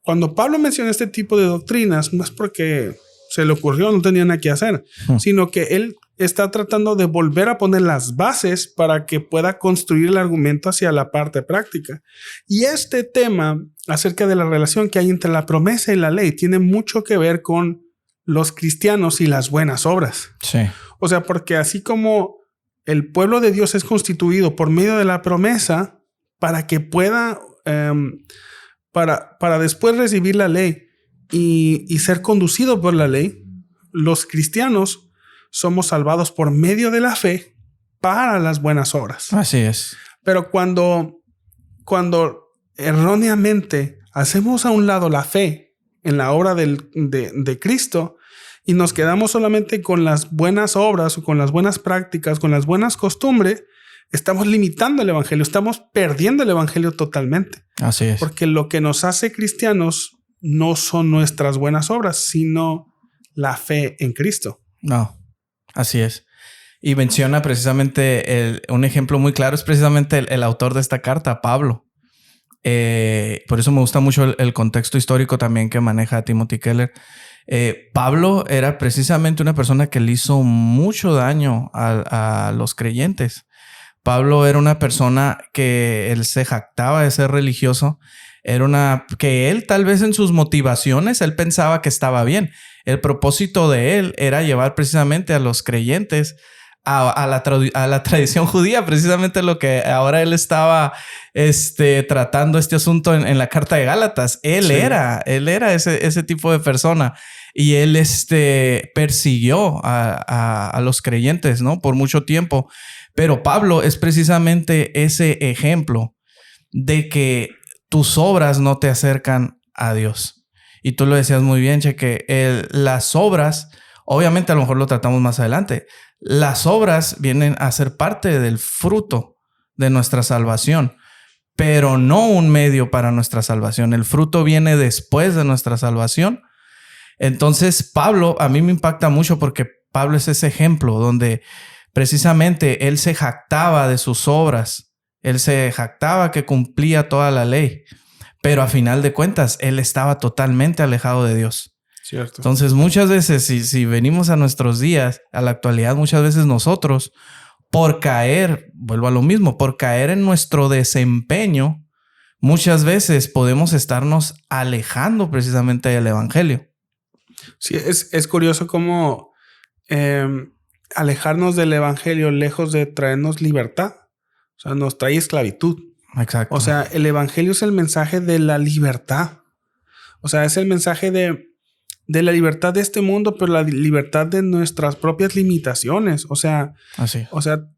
Cuando Pablo menciona este tipo de doctrinas, no es porque se le ocurrió, no tenía nada que hacer, sino que él está tratando de volver a poner las bases para que pueda construir el argumento hacia la parte práctica. Y este tema acerca de la relación que hay entre la promesa y la ley tiene mucho que ver con los cristianos y las buenas obras. Sí. O sea, porque así como el pueblo de Dios es constituido por medio de la promesa para que pueda, para después recibir la ley y ser conducido por la ley, los cristianos somos salvados por medio de la fe para las buenas obras. Así es. Pero cuando cuando erróneamente hacemos a un lado la fe en la obra de Cristo y nos quedamos solamente con las buenas obras o con las buenas prácticas, con las buenas costumbres, estamos limitando el evangelio, estamos perdiendo el evangelio totalmente. Así es. Porque lo que nos hace cristianos no son nuestras buenas obras, sino la fe en Cristo. No, así es. Y menciona precisamente un ejemplo muy claro, es precisamente el autor de esta carta, Pablo. Por eso me gusta mucho el contexto histórico también que maneja Timothy Keller. Pablo era precisamente una persona que le hizo mucho daño a los creyentes. Pablo era una persona que él se jactaba de ser religioso. Que él tal vez en sus motivaciones, él pensaba que estaba bien. El propósito de él era llevar precisamente a los creyentes a la tradición judía, precisamente lo que ahora él estaba tratando este asunto en la carta de Gálatas. Él era ese tipo de persona y él persiguió a los creyentes, ¿no? Por mucho tiempo. Pero Pablo es precisamente ese ejemplo de que tus obras no te acercan a Dios. Y tú lo decías muy bien, Cheque. Las obras, obviamente a lo mejor lo tratamos más adelante. Las obras vienen a ser parte del fruto de nuestra salvación, pero no un medio para nuestra salvación. El fruto viene después de nuestra salvación. Entonces, Pablo a mí me impacta mucho porque Pablo es ese ejemplo donde precisamente él se jactaba de sus obras. Él se jactaba que cumplía toda la ley, pero a final de cuentas, él estaba totalmente alejado de Dios. Cierto. Entonces, muchas veces, si venimos a nuestros días, a la actualidad, muchas veces nosotros, por caer, vuelvo a lo mismo, por caer en nuestro desempeño, muchas veces podemos estarnos alejando precisamente del evangelio. Sí, es curioso cómo alejarnos del evangelio, lejos de traernos libertad, o sea, nos trae esclavitud. Exacto. O sea, el evangelio es el mensaje de la libertad. O sea, es el mensaje de la libertad de este mundo, pero la libertad de nuestras propias limitaciones. O sea, así. O sea,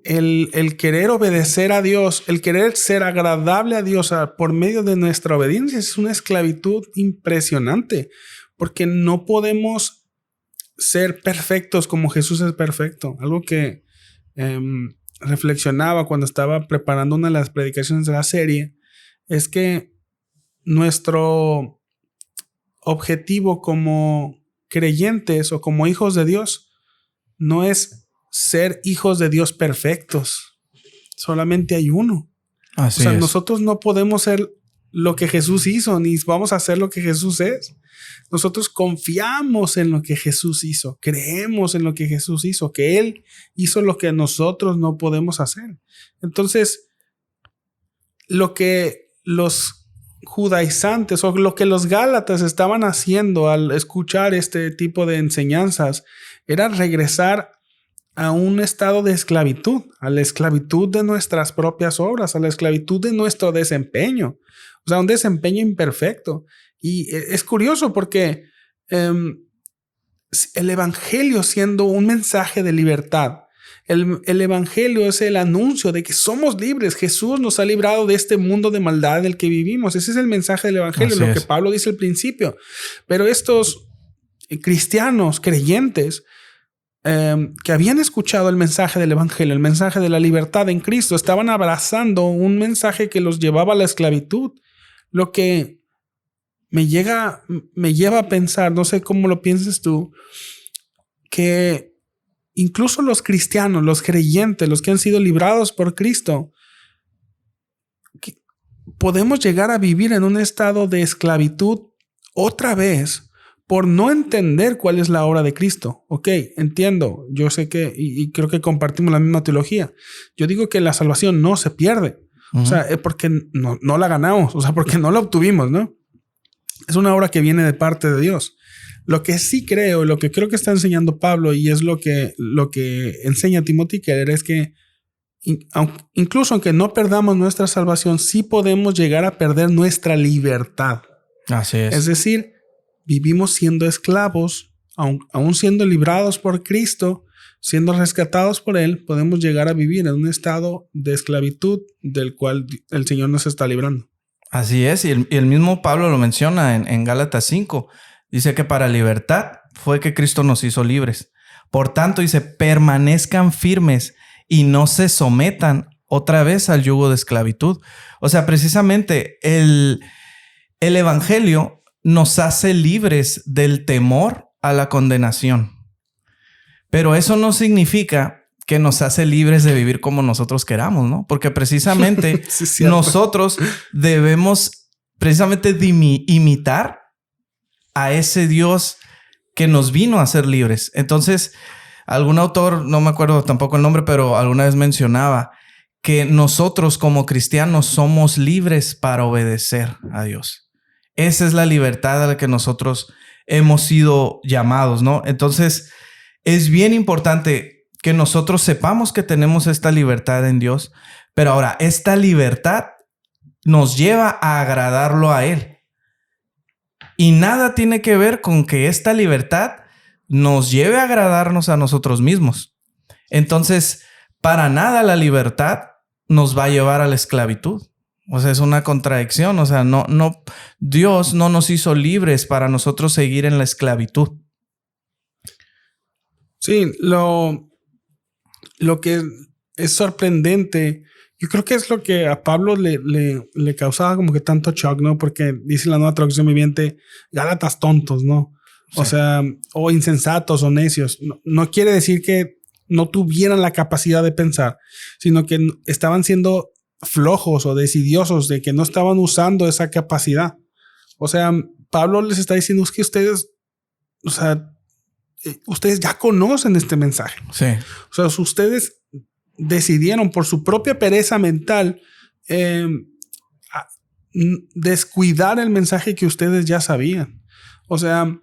el querer obedecer a Dios, el querer ser agradable a Dios por medio de nuestra obediencia es una esclavitud impresionante, porque no podemos ser perfectos como Jesús es perfecto. Algo que reflexionaba cuando estaba preparando una de las predicaciones de la serie es que nuestro objetivo como creyentes o como hijos de Dios no es ser hijos de Dios perfectos. Solamente hay uno. Así es. Nosotros no podemos ser lo que Jesús hizo, ni vamos a hacer lo que Jesús es. Nosotros confiamos en lo que Jesús hizo, creemos en lo que Jesús hizo, que Él hizo lo que nosotros no podemos hacer. Entonces, lo que los judaizantes o lo que los gálatas estaban haciendo al escuchar este tipo de enseñanzas era regresar a un estado de esclavitud, a la esclavitud de nuestras propias obras, a la esclavitud de nuestro desempeño, o sea, un desempeño imperfecto. Y es curioso porque el evangelio siendo un mensaje de libertad, el evangelio es el anuncio de que somos libres. Jesús nos ha librado de este mundo de maldad en el que vivimos. Ese es el mensaje del evangelio, lo que Pablo dice al principio. Pero estos cristianos, creyentes, que habían escuchado el mensaje del evangelio, el mensaje de la libertad en Cristo, estaban abrazando un mensaje que los llevaba a la esclavitud. Lo que me lleva a pensar, no sé cómo lo pienses tú, que incluso los cristianos, los creyentes, los que han sido librados por Cristo, podemos llegar a vivir en un estado de esclavitud otra vez por no entender cuál es la obra de Cristo. Ok, entiendo, yo sé que, y creo que compartimos la misma teología. Yo digo que la salvación no se pierde. O sea, es porque no la ganamos, o sea, porque no la obtuvimos, ¿no? Es una obra que viene de parte de Dios. Lo que sí creo, lo que creo que está enseñando Pablo y es lo que enseña Timothy Keller es que incluso aunque no perdamos nuestra salvación, sí podemos llegar a perder nuestra libertad. Así es. Es decir, vivimos siendo esclavos, aún siendo librados por Cristo, siendo rescatados por Él, podemos llegar a vivir en un estado de esclavitud del cual el Señor nos está librando. Así es, y el mismo Pablo lo menciona en Gálatas 5. Dice que para libertad fue que Cristo nos hizo libres. Por tanto, dice, permanezcan firmes y no se sometan otra vez al yugo de esclavitud. O sea, precisamente el evangelio nos hace libres del temor a la condenación. Pero eso no significa que nos hace libres de vivir como nosotros queramos, ¿no? Porque precisamente sí, nosotros debemos precisamente imitar a ese Dios que nos vino a ser libres. Entonces, algún autor, no me acuerdo tampoco el nombre, pero alguna vez mencionaba que nosotros como cristianos somos libres para obedecer a Dios. Esa es la libertad a la que nosotros hemos sido llamados, ¿no? Entonces, es bien importante que nosotros sepamos que tenemos esta libertad en Dios, pero ahora, esta libertad nos lleva a agradarlo a Él. Y nada tiene que ver con que esta libertad nos lleve a agradarnos a nosotros mismos. Entonces, para nada la libertad nos va a llevar a la esclavitud. O sea, es una contradicción. O sea, Dios no nos hizo libres para nosotros seguir en la esclavitud. Sí, lo que es sorprendente, yo creo que es lo que a Pablo le causaba como que tanto shock, ¿no? Porque dice la Nueva Traducción Viviente, Gálatas tontos, ¿no? Sí. O sea, o insensatos o necios. No quiere decir que no tuvieran la capacidad de pensar, sino que estaban siendo flojos o decidiosos, de que no estaban usando esa capacidad. O sea, Pablo les está diciendo es que ustedes, o sea, ustedes ya conocen este mensaje. Sí. O sea, ustedes decidieron por su propia pereza mental descuidar el mensaje que ustedes ya sabían. O sea,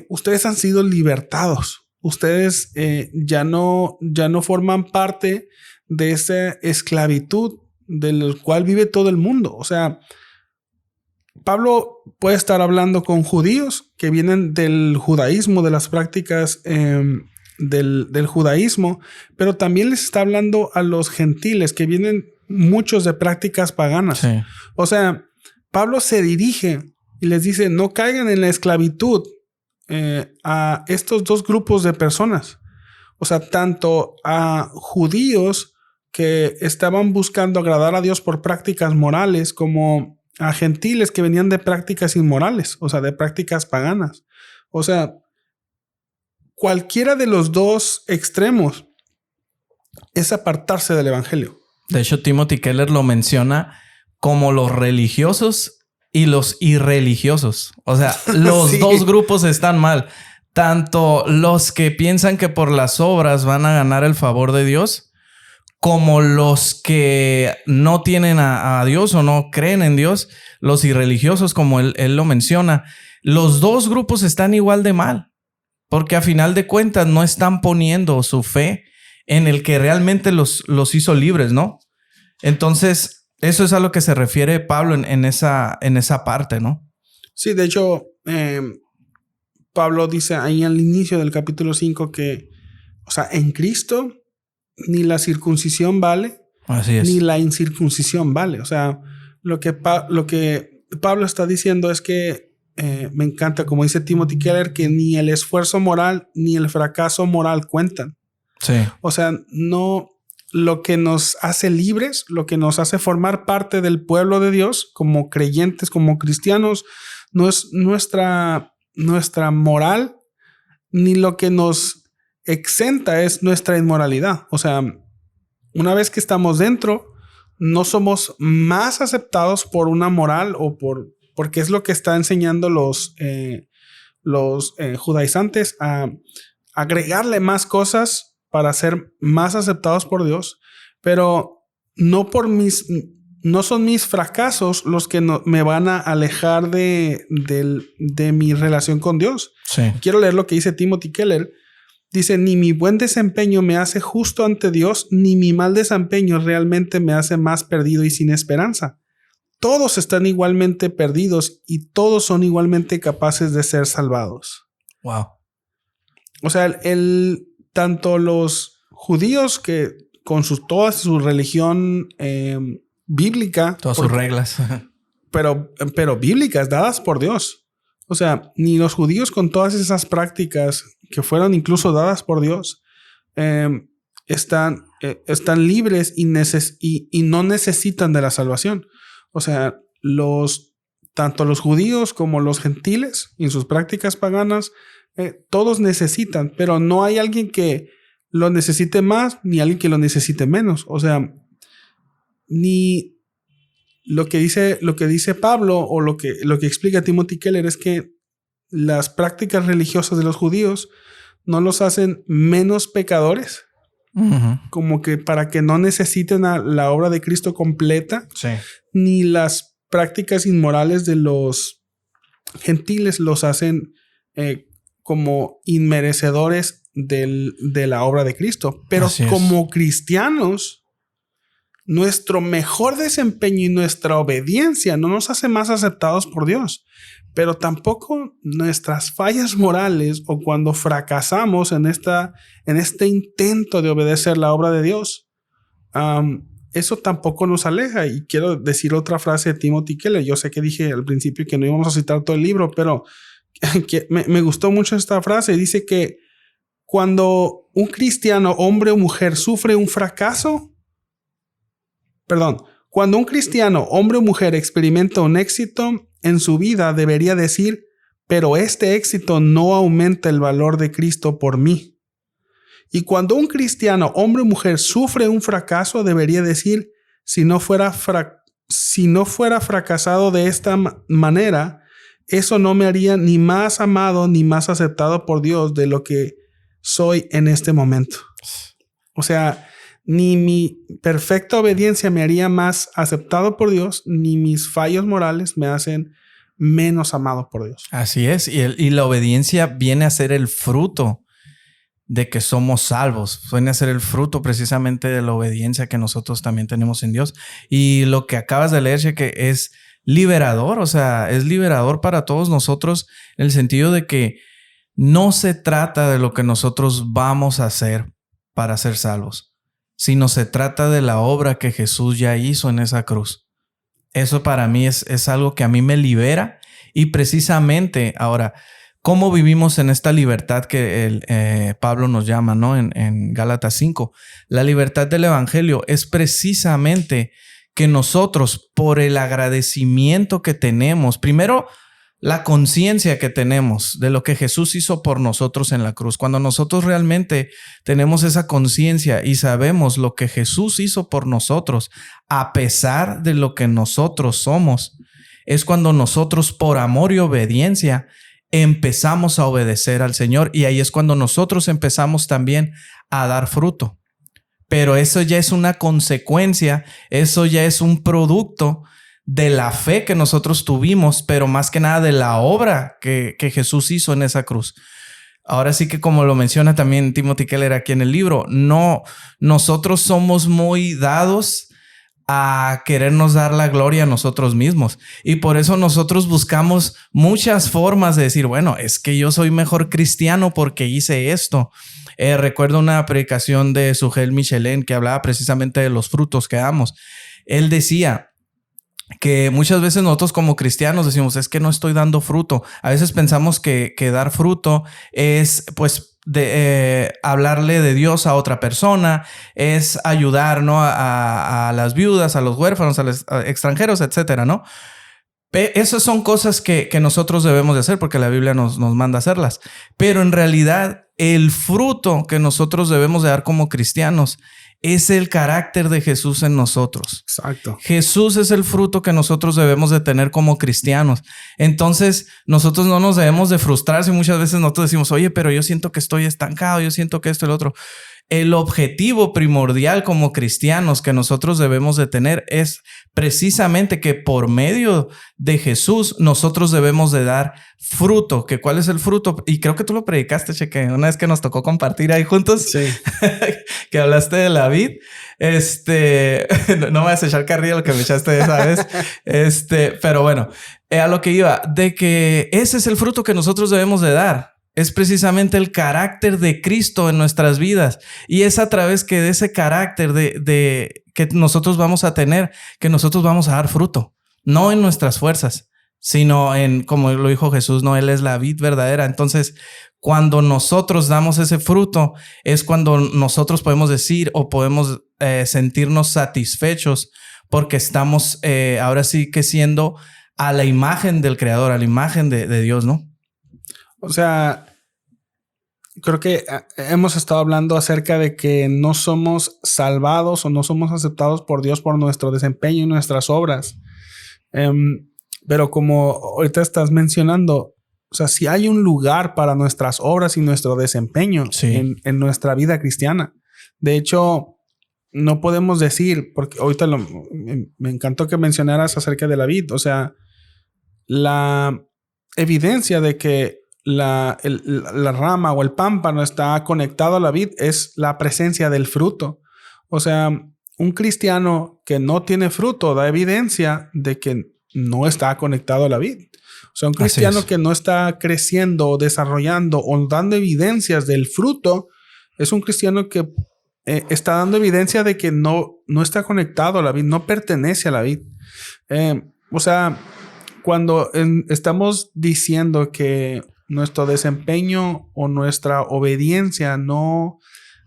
ustedes han sido libertados. Ustedes ya no forman parte de esa esclavitud del cual vive todo el mundo. O sea, Pablo puede estar hablando con judíos que vienen del judaísmo, de las prácticas del judaísmo, pero también les está hablando a los gentiles que vienen muchos de prácticas paganas. Sí. O sea, Pablo se dirige y les dice, no caigan en la esclavitud a estos dos grupos de personas. O sea, tanto a judíos que estaban buscando agradar a Dios por prácticas morales, como a gentiles que venían de prácticas inmorales, o sea, de prácticas paganas. O sea, cualquiera de los dos extremos es apartarse del evangelio. De hecho, Timothy Keller lo menciona como los religiosos y los irreligiosos. O sea, los sí. dos grupos están mal. Tanto los que piensan que por las obras van a ganar el favor de Dios, como los que no tienen a Dios o no creen en Dios, los irreligiosos, como él lo menciona. Los dos grupos están igual de mal, porque a final de cuentas no están poniendo su fe en el que realmente los hizo libres, ¿no? Entonces, eso es a lo que se refiere Pablo en esa parte, ¿no? Sí, de hecho, Pablo dice ahí al inicio del capítulo 5 que, o sea, en Cristo ni la circuncisión vale, así es, ni la incircuncisión vale. O sea, lo que Pablo está diciendo es que me encanta, como dice Timothy Keller, que ni el esfuerzo moral ni el fracaso moral cuentan. Sí. O sea, no, lo que nos hace libres, lo que nos hace formar parte del pueblo de Dios como creyentes, como cristianos, no es nuestra moral, ni lo que nos exenta es nuestra inmoralidad. O sea, una vez que estamos dentro, no somos más aceptados por una moral o porque es lo que está enseñando los judaizantes, a agregarle más cosas para ser más aceptados por Dios, pero no son mis fracasos los que me van a alejar de mi relación con Dios. Sí. Quiero leer lo que dice Timothy Keller. Dice, ni mi buen desempeño me hace justo ante Dios, ni mi mal desempeño realmente me hace más perdido y sin esperanza. Todos están igualmente perdidos y todos son igualmente capaces de ser salvados. Wow. O sea, tanto los judíos que con toda su religión bíblica. Todas sus reglas. Pero bíblicas, dadas por Dios. O sea, ni los judíos con todas esas prácticas que fueron incluso dadas por Dios están libres y no necesitan de la salvación. O sea, tanto los judíos como los gentiles en sus prácticas paganas, todos necesitan, pero no hay alguien que lo necesite más ni alguien que lo necesite menos. O sea, ni lo que dice Pablo o lo que explica Timothy Keller es que las prácticas religiosas de los judíos no los hacen menos pecadores, como que para que no necesiten a la obra de Cristo completa, sí, ni las prácticas inmorales de los gentiles los hacen como inmerecedores de la obra de Cristo. Pero como cristianos, nuestro mejor desempeño y nuestra obediencia no nos hace más aceptados por Dios, pero tampoco nuestras fallas morales o cuando fracasamos en este intento de obedecer la obra de Dios, eso tampoco nos aleja. Y quiero decir otra frase de Timothy Keller. Yo sé que dije al principio que no íbamos a citar todo el libro, pero me gustó mucho esta frase. Dice que cuando un cristiano, hombre o mujer, sufre un fracaso, cuando un cristiano, hombre o mujer, experimenta un éxito en su vida, debería decir, pero este éxito no aumenta el valor de Cristo por mí. Y cuando un cristiano, hombre o mujer, sufre un fracaso, debería decir, si no fuera fracasado de esta manera, eso no me haría ni más amado ni más aceptado por Dios de lo que soy en este momento. O sea, ni mi perfecta obediencia me haría más aceptado por Dios, ni mis fallos morales me hacen menos amado por Dios. Así es. Y la obediencia viene a ser el fruto de que somos salvos. Viene a ser el fruto precisamente de la obediencia que nosotros también tenemos en Dios. Y lo que acabas de leer, que es liberador. O sea, es liberador para todos nosotros en el sentido de que no se trata de lo que nosotros vamos a hacer para ser salvos, sino se trata de la obra que Jesús ya hizo en esa cruz. Eso para mí es algo que a mí me libera. Y precisamente ahora, ¿cómo vivimos en esta libertad que Pablo nos llama, ¿no? En Gálatas 5. La libertad del evangelio es precisamente que nosotros, por el agradecimiento que tenemos, primero, la conciencia que tenemos de lo que Jesús hizo por nosotros en la cruz. Cuando nosotros realmente tenemos esa conciencia y sabemos lo que Jesús hizo por nosotros, a pesar de lo que nosotros somos, es cuando nosotros, por amor y obediencia, empezamos a obedecer al Señor. Y ahí es cuando nosotros empezamos también a dar fruto. Pero eso ya es una consecuencia, eso ya es un producto de la fe que nosotros tuvimos, pero más que nada de la obra que Jesús hizo en esa cruz. Ahora sí que, como lo menciona también Timothy Keller aquí en el libro, nosotros somos muy dados a querernos dar la gloria a nosotros mismos. Y por eso nosotros buscamos muchas formas de decir, bueno, es que yo soy mejor cristiano porque hice esto. Recuerdo una predicación de Sugel Michelin que hablaba precisamente de los frutos que damos. Él decía que muchas veces nosotros como cristianos decimos, es que no estoy dando fruto. A veces pensamos que dar fruto es pues hablarle de Dios a otra persona, es ayudar, ¿no? a las viudas, a los huérfanos, a los extranjeros, etcétera, ¿no? Esas son cosas que nosotros debemos de hacer porque la Biblia nos manda a hacerlas. Pero en realidad el fruto que nosotros debemos de dar como cristianos es el carácter de Jesús en nosotros. Exacto. Jesús es el fruto que nosotros debemos de tener como cristianos. Entonces, nosotros no nos debemos de frustrar si muchas veces nosotros decimos, oye, pero yo siento que estoy estancado, yo siento que esto y lo otro. El objetivo primordial como cristianos que nosotros debemos de tener es precisamente que por medio de Jesús nosotros debemos de dar fruto. ¿Que cuál es el fruto? Y creo que tú lo predicaste, Cheque, una vez que nos tocó compartir ahí juntos. Sí. Que hablaste de la vid. No me vas a echar carrilla lo que me echaste esa vez. Pero bueno, a lo que iba, de que ese es el fruto que nosotros debemos de dar. es precisamente el carácter de Cristo en nuestras vidas. Y es a través de ese carácter de que nosotros vamos a tener, que nosotros vamos a dar fruto. No en nuestras fuerzas, sino en, como lo dijo Jesús, no, Él es la vid verdadera. Entonces, cuando nosotros damos ese fruto, es cuando nosotros podemos decir o podemos sentirnos satisfechos porque estamos ahora sí que siendo a la imagen del Creador, a la imagen de Dios, ¿no? O sea, creo que hemos estado hablando acerca de que no somos salvados o no somos aceptados por Dios por nuestro desempeño y nuestras obras. Pero como ahorita estás mencionando, o sea, si hay un lugar para nuestras obras y nuestro desempeño en nuestra vida cristiana. De hecho, no podemos decir, porque ahorita me encantó que mencionaras acerca de la vid. O sea, la evidencia de que la rama o el pámpano está conectado a la vid es la presencia del fruto. O sea, un cristiano que no tiene fruto da evidencia de que no está conectado a la vid. O sea, un cristiano que no está creciendo o desarrollando o dando evidencias del fruto es un cristiano que está dando evidencia de que no está conectado a la vid, no pertenece a la vid. O sea, cuando estamos diciendo que nuestro desempeño o nuestra obediencia no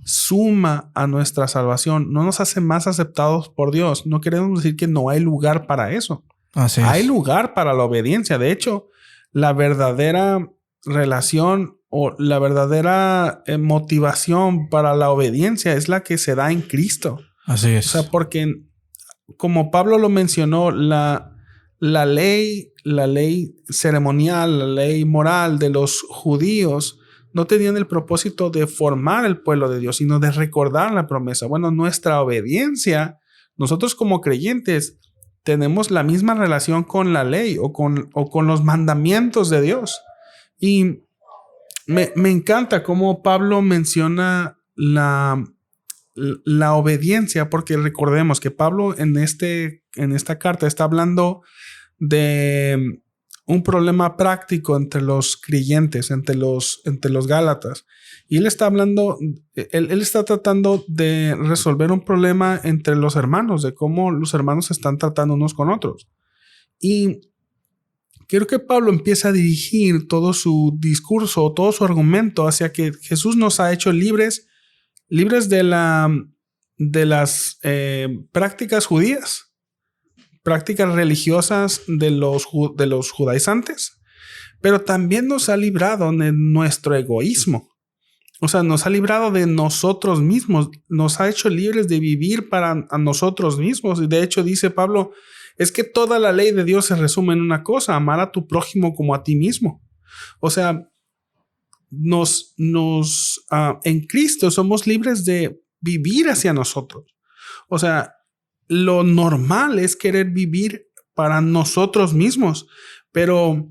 suma a nuestra salvación, no nos hace más aceptados por Dios, no queremos decir que no hay lugar para eso. Así es. Hay lugar para la obediencia. De hecho, la verdadera relación o la verdadera motivación para la obediencia es la que se da en Cristo. Así es. O sea, porque como Pablo lo mencionó, la ley ceremonial, la ley moral de los judíos no tenían el propósito de formar el pueblo de Dios, sino de recordar la promesa. Bueno, nuestra obediencia, nosotros como creyentes tenemos la misma relación con la ley o con los mandamientos de Dios. Y me encanta cómo Pablo menciona la obediencia, porque recordemos que Pablo en esta carta está hablando de un problema práctico entre los creyentes, entre los gálatas. Y él está hablando, él está tratando de resolver un problema entre los hermanos, de cómo los hermanos se están tratando unos con otros. Y quiero que Pablo empiece a dirigir todo su discurso, todo su argumento hacia que Jesús nos ha hecho libres de las prácticas judías, prácticas religiosas de los judaizantes, pero también nos ha librado de nuestro egoísmo. O sea, nos ha librado de nosotros mismos, nos ha hecho libres de vivir para a nosotros mismos. Y de hecho dice Pablo, es que toda la ley de Dios se resume en una cosa: amar a tu prójimo como a ti mismo. O sea, en Cristo somos libres de vivir hacia nosotros. O sea, lo normal es querer vivir para nosotros mismos, pero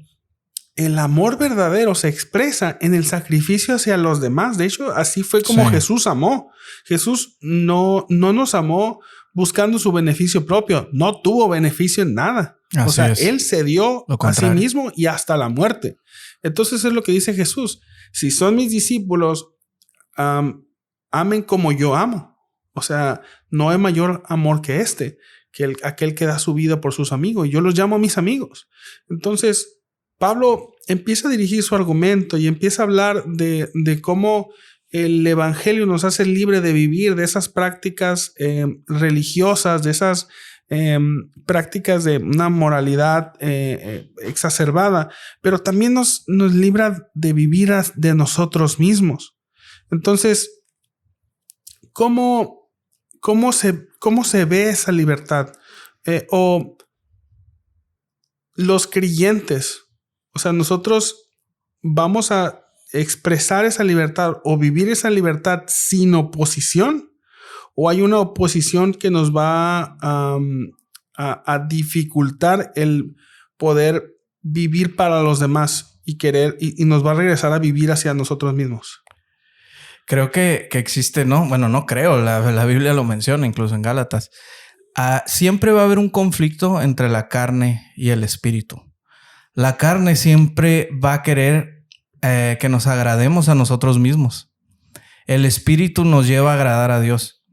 el amor verdadero se expresa en el sacrificio hacia los demás. De hecho, así fue como Jesús amó. Jesús no nos amó buscando su beneficio propio. No tuvo beneficio en nada. O sea, Él se dio a sí mismo y hasta la muerte. Entonces es lo que dice Jesús. Si son mis discípulos, amen como yo amo. O sea, no hay mayor amor que aquel que da su vida por sus amigos. Y yo los llamo a mis amigos. Entonces, Pablo empieza a dirigir su argumento y empieza a hablar de cómo el evangelio nos hace libre de vivir de esas prácticas religiosas, de esas prácticas de una moralidad exacerbada, pero también nos libra de vivir de nosotros mismos. Entonces, ¿cómo se ve esa libertad? O los creyentes, o sea, nosotros vamos a expresar esa libertad o vivir esa libertad sin oposición, o hay una oposición que nos va a dificultar el poder vivir para los demás y querer y nos va a regresar a vivir hacia nosotros mismos. Creo que existe, ¿no? Bueno, no creo, la Biblia lo menciona incluso en Gálatas. Siempre va a haber un conflicto entre la carne y el espíritu. La carne siempre va a querer que nos agrademos a nosotros mismos. El espíritu nos lleva a agradar a Dios.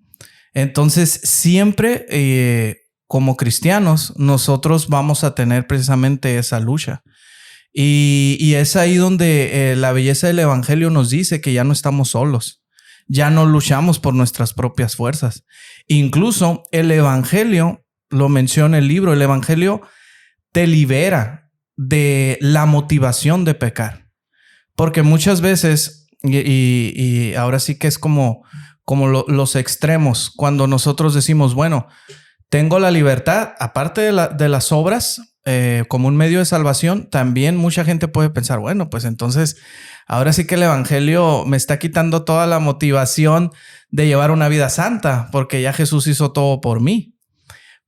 Entonces, siempre como cristianos, nosotros vamos a tener precisamente esa lucha. Y es ahí donde la belleza del evangelio nos dice que ya no estamos solos. Ya no luchamos por nuestras propias fuerzas. Incluso el evangelio, lo menciona el libro, el evangelio te libera de la motivación de pecar. Porque muchas veces, y ahora sí que es como los extremos, cuando nosotros decimos, bueno, tengo la libertad, aparte de las obras, como un medio de salvación, también mucha gente puede pensar, bueno, pues entonces ahora sí que el evangelio me está quitando toda la motivación de llevar una vida santa, porque ya Jesús hizo todo por mí.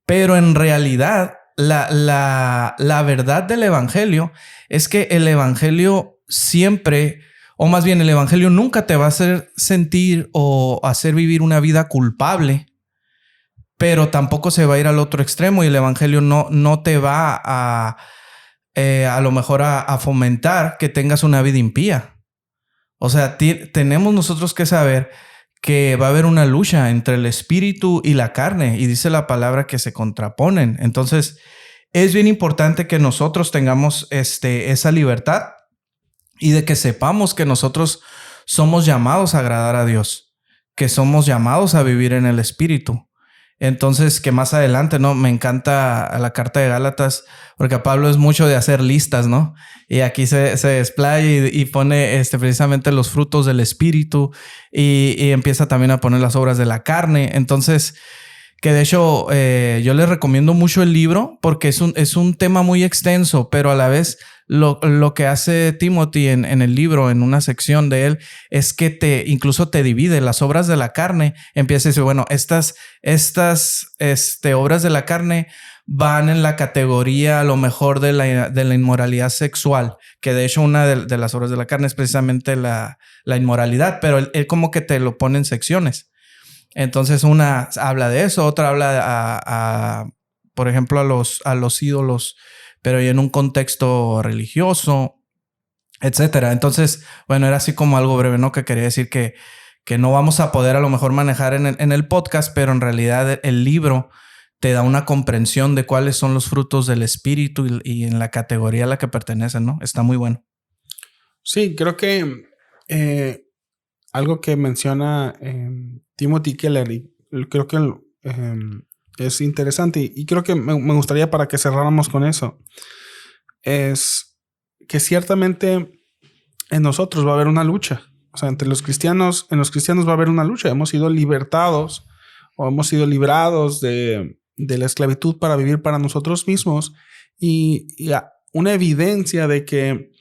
Pero en realidad, la verdad del evangelio es que el evangelio siempre, o más bien el evangelio nunca te va a hacer sentir o hacer vivir una vida culpable, pero tampoco se va a ir al otro extremo y el evangelio no te va a lo mejor a fomentar que tengas una vida impía. O sea, tenemos nosotros que saber que va a haber una lucha entre el espíritu y la carne, y dice la palabra que se contraponen. Entonces, es bien importante que nosotros tengamos esa libertad y de que sepamos que nosotros somos llamados a agradar a Dios, que somos llamados a vivir en el espíritu. Entonces, que más adelante, ¿no? Me encanta la carta de Gálatas, porque a Pablo es mucho de hacer listas, ¿no? Y aquí se desplaya y pone precisamente los frutos del espíritu y empieza también a poner las obras de la carne. Entonces, que de hecho yo les recomiendo mucho el libro porque es un tema muy extenso, pero a la vez lo que hace Timothy en el libro, en una sección de él, es que incluso te divide las obras de la carne. Empieza a decir, bueno, estas obras de la carne van en la categoría a lo mejor de la inmoralidad sexual, que de hecho una de las obras de la carne es precisamente la inmoralidad, pero él como que te lo pone en secciones. Entonces una habla de eso, otra habla por ejemplo, a los ídolos, pero en un contexto religioso, etcétera. Entonces, bueno, era así como algo breve, ¿no? Que quería decir que no vamos a poder a lo mejor manejar en el podcast, pero en realidad el libro te da una comprensión de cuáles son los frutos del espíritu y en la categoría a la que pertenecen, ¿no? Está muy bueno. Sí, creo que algo que menciona Timothy Keller, y creo que es interesante y creo que me gustaría para que cerráramos con eso, es que ciertamente en nosotros va a haber una lucha. O sea, en los cristianos va a haber una lucha. Hemos sido libertados o hemos sido librados de la esclavitud para vivir para nosotros mismos y una evidencia de que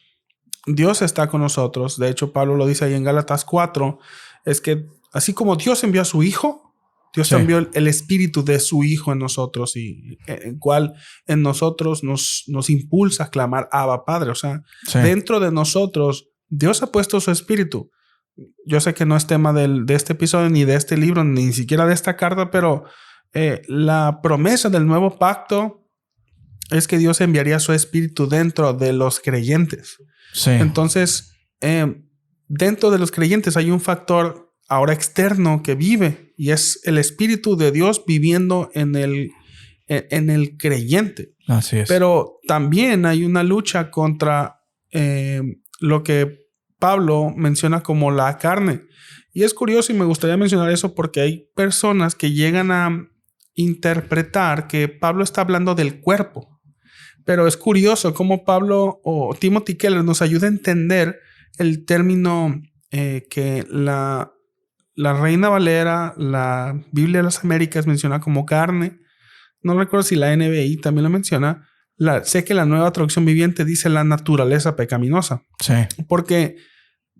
Dios está con nosotros. De hecho, Pablo lo dice ahí en Gálatas 4, es que así como Dios envió a su Hijo, Dios envió el espíritu de su Hijo en nosotros y el cual en nosotros nos impulsa a clamar Abba Padre. O sea, dentro de nosotros Dios ha puesto su espíritu. Yo sé que no es tema de este episodio, ni de este libro, ni siquiera de esta carta, pero la promesa del nuevo pacto es que Dios enviaría su espíritu dentro de los creyentes. Sí. Entonces, dentro de los creyentes hay un factor ahora externo que vive y es el espíritu de Dios viviendo en el creyente. Así es. Pero también hay una lucha contra lo que Pablo menciona como la carne. Y es curioso y me gustaría mencionar eso porque hay personas que llegan a interpretar que Pablo está hablando del cuerpo. Pero es curioso cómo Pablo o Timothy Keller nos ayuda a entender el término que la Reina Valera, la Biblia de las Américas menciona como carne. No recuerdo si la NBI también lo menciona. Sé que la Nueva Traducción Viviente dice la naturaleza pecaminosa. Sí. Porque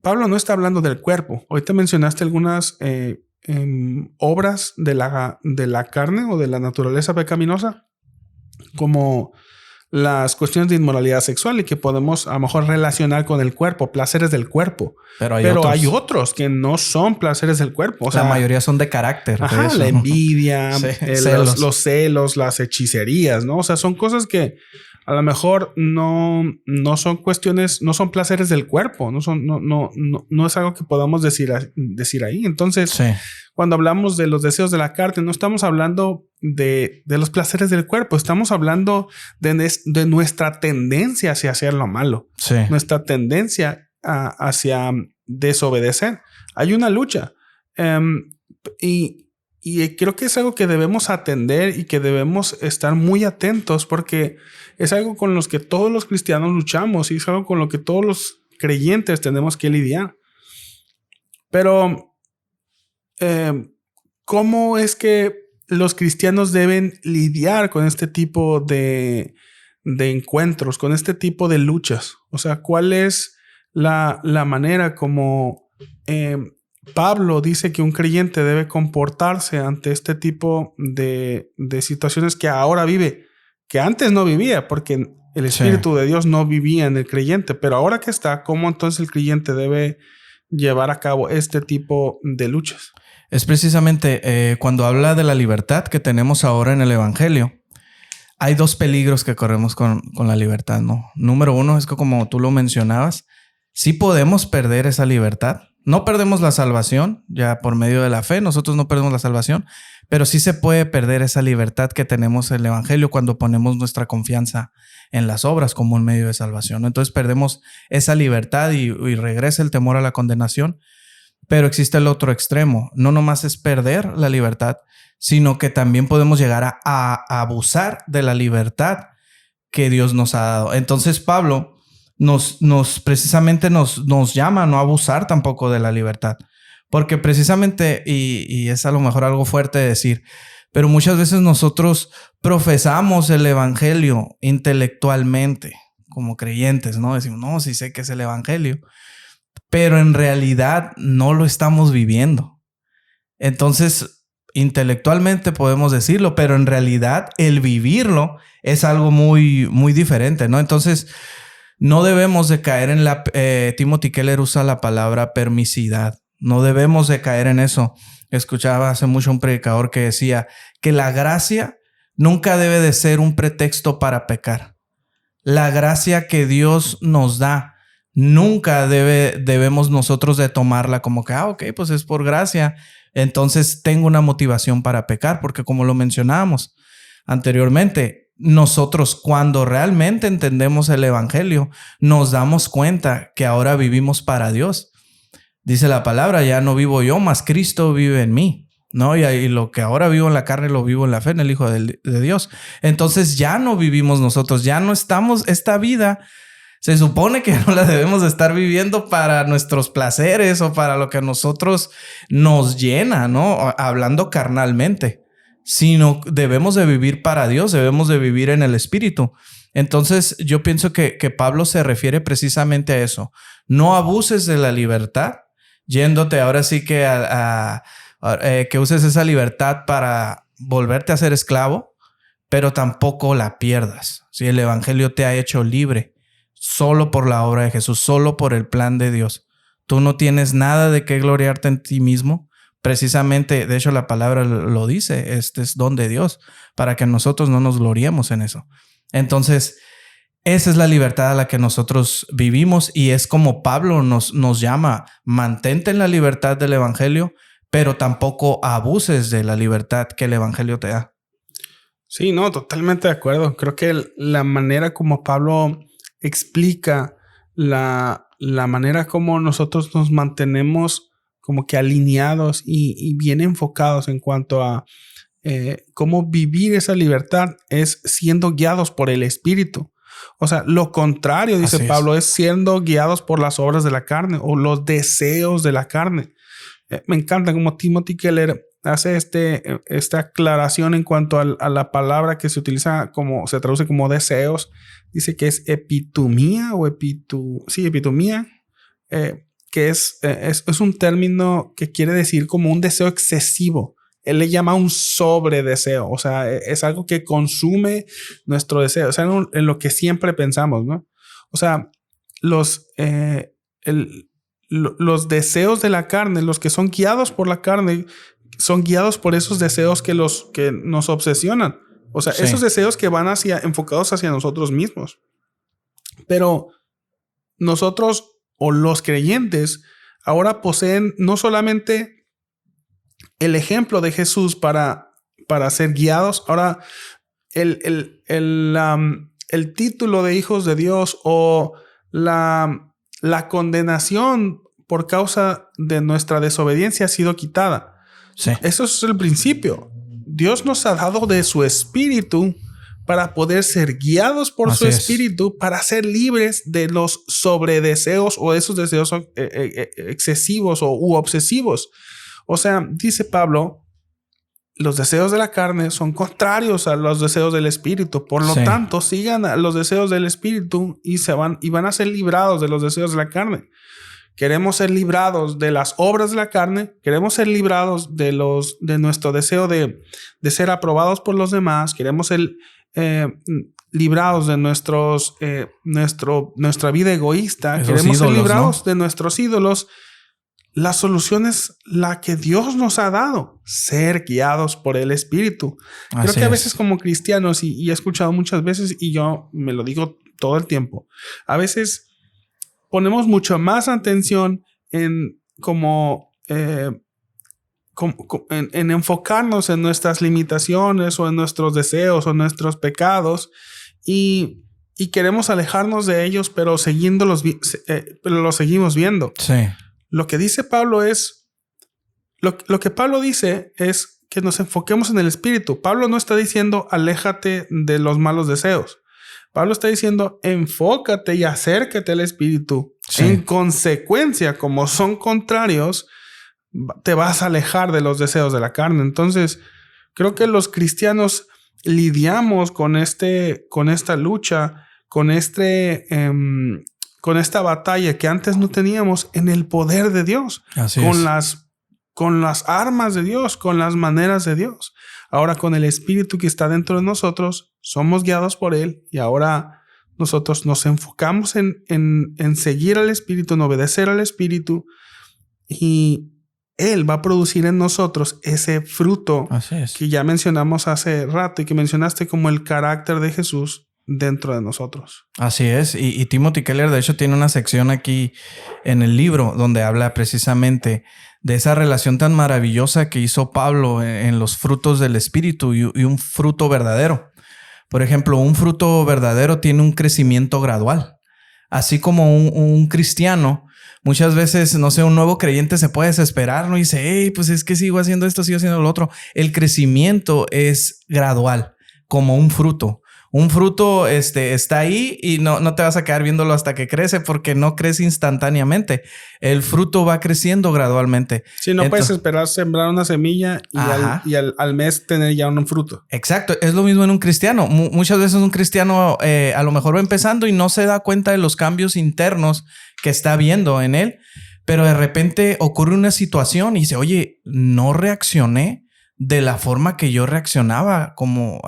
Pablo no está hablando del cuerpo. Ahorita mencionaste algunas obras de la carne o de la naturaleza pecaminosa, como las cuestiones de inmoralidad sexual y que podemos a lo mejor relacionar con el cuerpo, placeres del cuerpo. Pero hay otros que no son placeres del cuerpo. O sea, la mayoría son de carácter. Ajá, la envidia, los celos, las hechicerías, ¿no? O sea, son cosas que A lo mejor no son cuestiones, no son placeres del cuerpo, no es algo que podamos decir ahí. Entonces, Sí. cuando hablamos de los deseos de la carne, no estamos hablando de los placeres del cuerpo, estamos hablando de nuestra tendencia hacia hacer lo malo, Sí. nuestra tendencia hacia desobedecer. Hay una lucha. Y creo que es algo que debemos atender y que debemos estar muy atentos, porque es algo con los que todos los cristianos luchamos y es algo con lo que todos los creyentes tenemos que lidiar. Pero, ¿cómo es que los cristianos deben lidiar con este tipo de encuentros, con este tipo de luchas? O sea, ¿cuál es la manera como Pablo dice que un creyente debe comportarse ante este tipo de situaciones que ahora vive, que antes no vivía, porque el Espíritu de Dios no vivía en el creyente, pero ahora que está, ¿cómo entonces el creyente debe llevar a cabo este tipo de luchas? Es precisamente cuando habla de la libertad que tenemos ahora en el Evangelio. Hay dos peligros que corremos con la libertad, ¿no? Número uno es que, como tú lo mencionabas, sí podemos perder esa libertad. No perdemos la salvación ya por medio de la fe. Nosotros no perdemos la salvación, pero sí se puede perder esa libertad que tenemos en el Evangelio cuando ponemos nuestra confianza en las obras como un medio de salvación. Entonces perdemos esa libertad y regresa el temor a la condenación. Pero existe el otro extremo. No nomás es perder la libertad, sino que también podemos llegar a abusar de la libertad que Dios nos ha dado. Entonces Pablo precisamente nos llama a no abusar tampoco de la libertad. Porque precisamente, y es a lo mejor algo fuerte de decir, pero muchas veces nosotros profesamos el evangelio intelectualmente como creyentes, ¿no? Decimos, no, sí sé que es el evangelio, pero en realidad no lo estamos viviendo. Entonces, intelectualmente podemos decirlo, pero en realidad el vivirlo es algo muy, muy diferente, ¿no? Entonces, no debemos de caer en Timothy Keller usa la palabra permisidad. No debemos de caer en eso. Escuchaba hace mucho un predicador que decía que la gracia nunca debe de ser un pretexto para pecar. La gracia que Dios nos da nunca debemos nosotros de tomarla como que, ok, pues es por gracia. Entonces tengo una motivación para pecar, porque como lo mencionábamos anteriormente, nosotros cuando realmente entendemos el evangelio, nos damos cuenta que ahora vivimos para Dios. Dice la palabra, ya no vivo yo, mas Cristo vive en mí, ¿no? Y lo que ahora vivo en la carne, lo vivo en la fe, en el Hijo de Dios. Entonces ya no vivimos nosotros, ya no estamos, esta vida se supone que no la debemos de estar viviendo para nuestros placeres o para lo que a nosotros nos llena, ¿no? Hablando carnalmente, sino debemos de vivir para Dios, debemos de vivir en el Espíritu. Entonces yo pienso que Pablo se refiere precisamente a eso. No abuses de la libertad, yéndote ahora sí que que uses esa libertad para volverte a ser esclavo, pero tampoco la pierdas. Si el evangelio te ha hecho libre, solo por la obra de Jesús, solo por el plan de Dios. Tú no tienes nada de qué gloriarte en ti mismo. Precisamente, de hecho, la palabra lo dice, este es don de Dios, para que nosotros no nos gloriemos en eso. Entonces, esa es la libertad a la que nosotros vivimos y es como Pablo nos llama, mantente en la libertad del evangelio, pero tampoco abuses de la libertad que el evangelio te da. Sí, no, totalmente de acuerdo. Creo que la manera como Pablo explica la manera como nosotros nos mantenemos como que alineados y bien enfocados en cuanto a cómo vivir esa libertad es siendo guiados por el Espíritu. O sea, lo contrario, dice Pablo, es siendo guiados por las obras de la carne o los deseos de la carne. Me encanta como Timothy Keller hace esta aclaración en cuanto a la palabra que se utiliza se traduce como deseos. Dice que es epitumía o epitumía, que es un término que quiere decir como un deseo excesivo. Él le llama un sobredeseo, o sea, es algo que consume nuestro deseo, o sea, en lo que siempre pensamos, ¿no? O sea, los deseos de la carne, los que son guiados por la carne, son guiados por esos deseos que nos obsesionan. O sea, esos deseos que van enfocados hacia nosotros mismos. Pero nosotros o los creyentes ahora poseen no solamente el ejemplo de Jesús para ser guiados. Ahora, el título de hijos de Dios o la condenación por causa de nuestra desobediencia ha sido quitada. Sí. Eso es el principio. Dios nos ha dado de su espíritu para poder ser guiados por su espíritu, para ser libres de los sobredeseos o esos deseos excesivos u obsesivos. O sea, dice Pablo, los deseos de la carne son contrarios a los deseos del espíritu. Por lo tanto, sigan a los deseos del espíritu y van a ser librados de los deseos de la carne. Queremos ser librados de las obras de la carne. Queremos ser librados de nuestro deseo de ser aprobados por los demás. Queremos ser librados de nuestra vida egoísta. Queremos ser librados de nuestros ídolos. La solución es la que Dios nos ha dado, ser guiados por el Espíritu. Creo que a veces como cristianos, y he escuchado muchas veces, y yo me lo digo todo el tiempo, a veces ponemos mucho más atención en en enfocarnos en nuestras limitaciones o en nuestros deseos o nuestros pecados y queremos alejarnos de ellos, pero pero los seguimos viendo. Sí. Lo que dice Pablo es... Lo que Pablo dice es que nos enfoquemos en el Espíritu. Pablo no está diciendo aléjate de los malos deseos. Pablo está diciendo enfócate y acércate al Espíritu. Sí. En consecuencia, como son contrarios, te vas a alejar de los deseos de la carne. Entonces, creo que los cristianos lidiamos con esta lucha, con esta batalla que antes no teníamos en el poder de Dios. Así con las armas de Dios, con las maneras de Dios. Ahora con el Espíritu que está dentro de nosotros, somos guiados por Él y ahora nosotros nos enfocamos en seguir al Espíritu, en obedecer al Espíritu y Él va a producir en nosotros ese fruto que ya mencionamos hace rato y que mencionaste como el carácter de Jesús dentro de nosotros. Así es. Y Timothy Keller, de hecho, tiene una sección aquí en el libro donde habla precisamente de esa relación tan maravillosa que hizo Pablo en los frutos del Espíritu y un fruto verdadero. Por ejemplo, un fruto verdadero tiene un crecimiento gradual. Así como un cristiano, muchas veces, no sé, un nuevo creyente se puede desesperar, ¿no? Y dice, hey, pues es que sigo haciendo esto, sigo haciendo lo otro. El crecimiento es gradual, como un fruto. Un fruto está ahí y no te vas a quedar viéndolo hasta que crece porque no crece instantáneamente. El fruto va creciendo gradualmente. Sí, no puedes esperar sembrar una semilla y al mes tener ya un fruto. Exacto. Es lo mismo en un cristiano. Muchas veces un cristiano a lo mejor va empezando y no se da cuenta de los cambios internos que está viendo en él. Pero de repente ocurre una situación y dice, oye, no reaccioné de la forma que yo reaccionaba como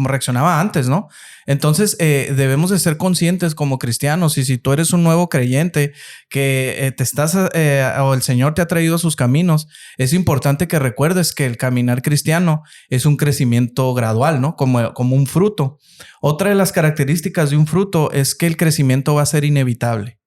reaccionaba antes, ¿no? Entonces debemos de ser conscientes como cristianos y si tú eres un nuevo creyente que o el Señor te ha traído a sus caminos, es importante que recuerdes que el caminar cristiano es un crecimiento gradual, ¿no? Como un fruto. Otra de las características de un fruto es que el crecimiento va a ser inevitable.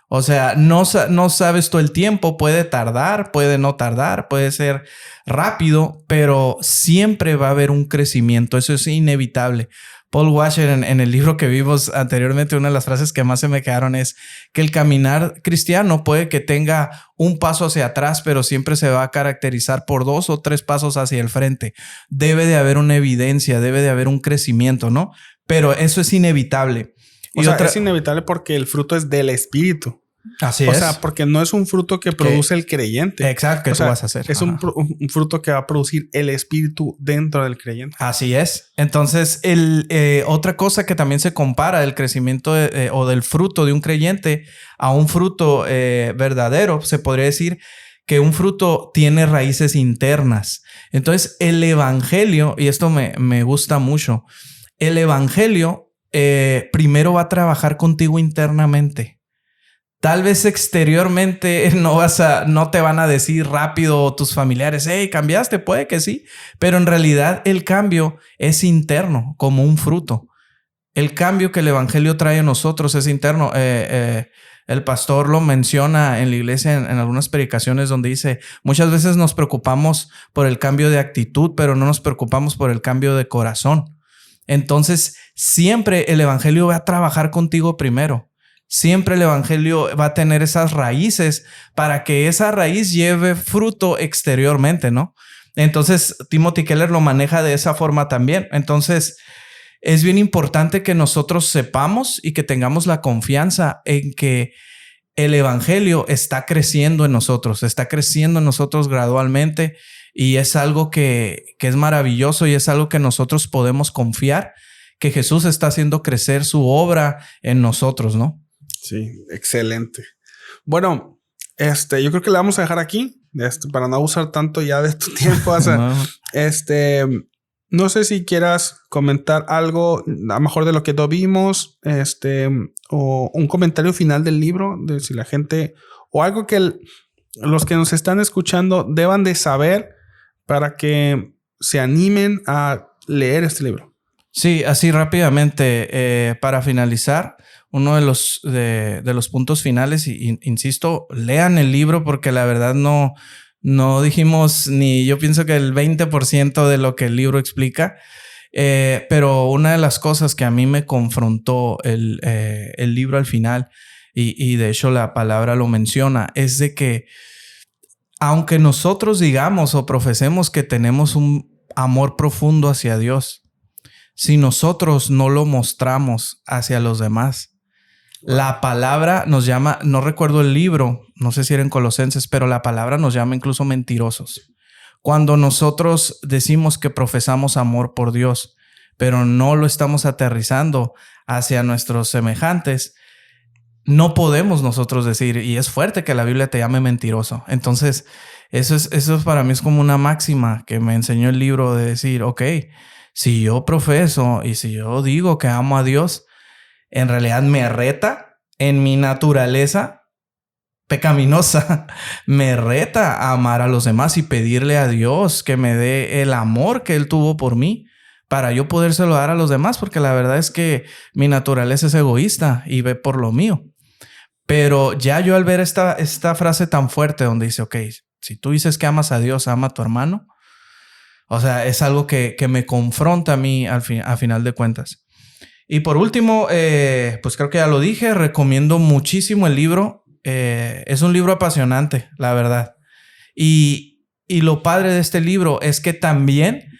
O sea, no sabes todo el tiempo, puede tardar, puede no tardar, puede ser rápido, pero siempre va a haber un crecimiento. Eso es inevitable. Paul Washer en el libro que vimos anteriormente, una de las frases que más se me quedaron es que el caminar cristiano puede que tenga un paso hacia atrás, pero siempre se va a caracterizar por 2 o 3 pasos hacia el frente. Debe de haber una evidencia, debe de haber un crecimiento, ¿no? Pero eso es inevitable. Es inevitable porque el fruto es del Espíritu. Así es. O sea, porque no es un fruto que produce el creyente. Exacto, que tú vas a hacer. Es un fruto que va a producir el Espíritu dentro del creyente. Así es. Entonces, otra cosa que también se compara del crecimiento o del fruto de un creyente a un fruto verdadero, se podría decir que un fruto tiene raíces internas. Entonces, el evangelio, y esto me gusta mucho, el evangelio primero va a trabajar contigo internamente. Tal vez exteriormente no te van a decir rápido tus familiares, hey, cambiaste, puede que sí, pero en realidad el cambio es interno, como un fruto. El cambio que el evangelio trae a nosotros es interno. El pastor lo menciona en la iglesia en algunas predicaciones donde dice, muchas veces nos preocupamos por el cambio de actitud, pero no nos preocupamos por el cambio de corazón. Entonces, siempre el evangelio va a trabajar contigo primero. Siempre el evangelio va a tener esas raíces para que esa raíz lleve fruto exteriormente, ¿no? Entonces, Timothy Keller lo maneja de esa forma también. Entonces, es bien importante que nosotros sepamos y que tengamos la confianza en que el evangelio está creciendo en nosotros gradualmente, y es algo que es maravilloso y es algo que nosotros podemos confiar, que Jesús está haciendo crecer su obra en nosotros, ¿no? Sí, excelente. Bueno, yo creo que la vamos a dejar aquí, para no abusar tanto ya de tu tiempo. No sé si quieras comentar algo, a lo mejor de lo que no vimos, o un comentario final del libro, de si la gente, o algo que los que nos están escuchando deban de saber para que se animen a leer este libro. Sí, así rápidamente, para finalizar, uno de los puntos finales, y insisto, lean el libro porque la verdad no dijimos ni yo pienso que el 20% de lo que el libro explica, pero una de las cosas que a mí me confrontó el libro al final, y de hecho la palabra lo menciona, es de que aunque nosotros digamos o profesemos que tenemos un amor profundo hacia Dios, si nosotros no lo mostramos hacia los demás, la palabra nos llama, no recuerdo el libro, no sé si era en Colosenses, pero la palabra nos llama incluso mentirosos. Cuando nosotros decimos que profesamos amor por Dios, pero no lo estamos aterrizando hacia nuestros semejantes, no podemos nosotros decir, y es fuerte que la Biblia te llame mentiroso. Entonces, eso para mí es como una máxima que me enseñó el libro, de decir, ok, si yo profeso y si yo digo que amo a Dios, en realidad me reta en mi naturaleza pecaminosa, me reta a amar a los demás y pedirle a Dios que me dé el amor que Él tuvo por mí para yo podérselo dar a los demás, porque la verdad es que mi naturaleza es egoísta y ve por lo mío. Pero ya yo al ver esta frase tan fuerte donde dice, ok, si tú dices que amas a Dios, ama a tu hermano. O sea, es algo que me confronta a mí a final de cuentas. Y por último, pues creo que ya lo dije, recomiendo muchísimo el libro. Es un libro apasionante, la verdad. Y lo padre de este libro es que también,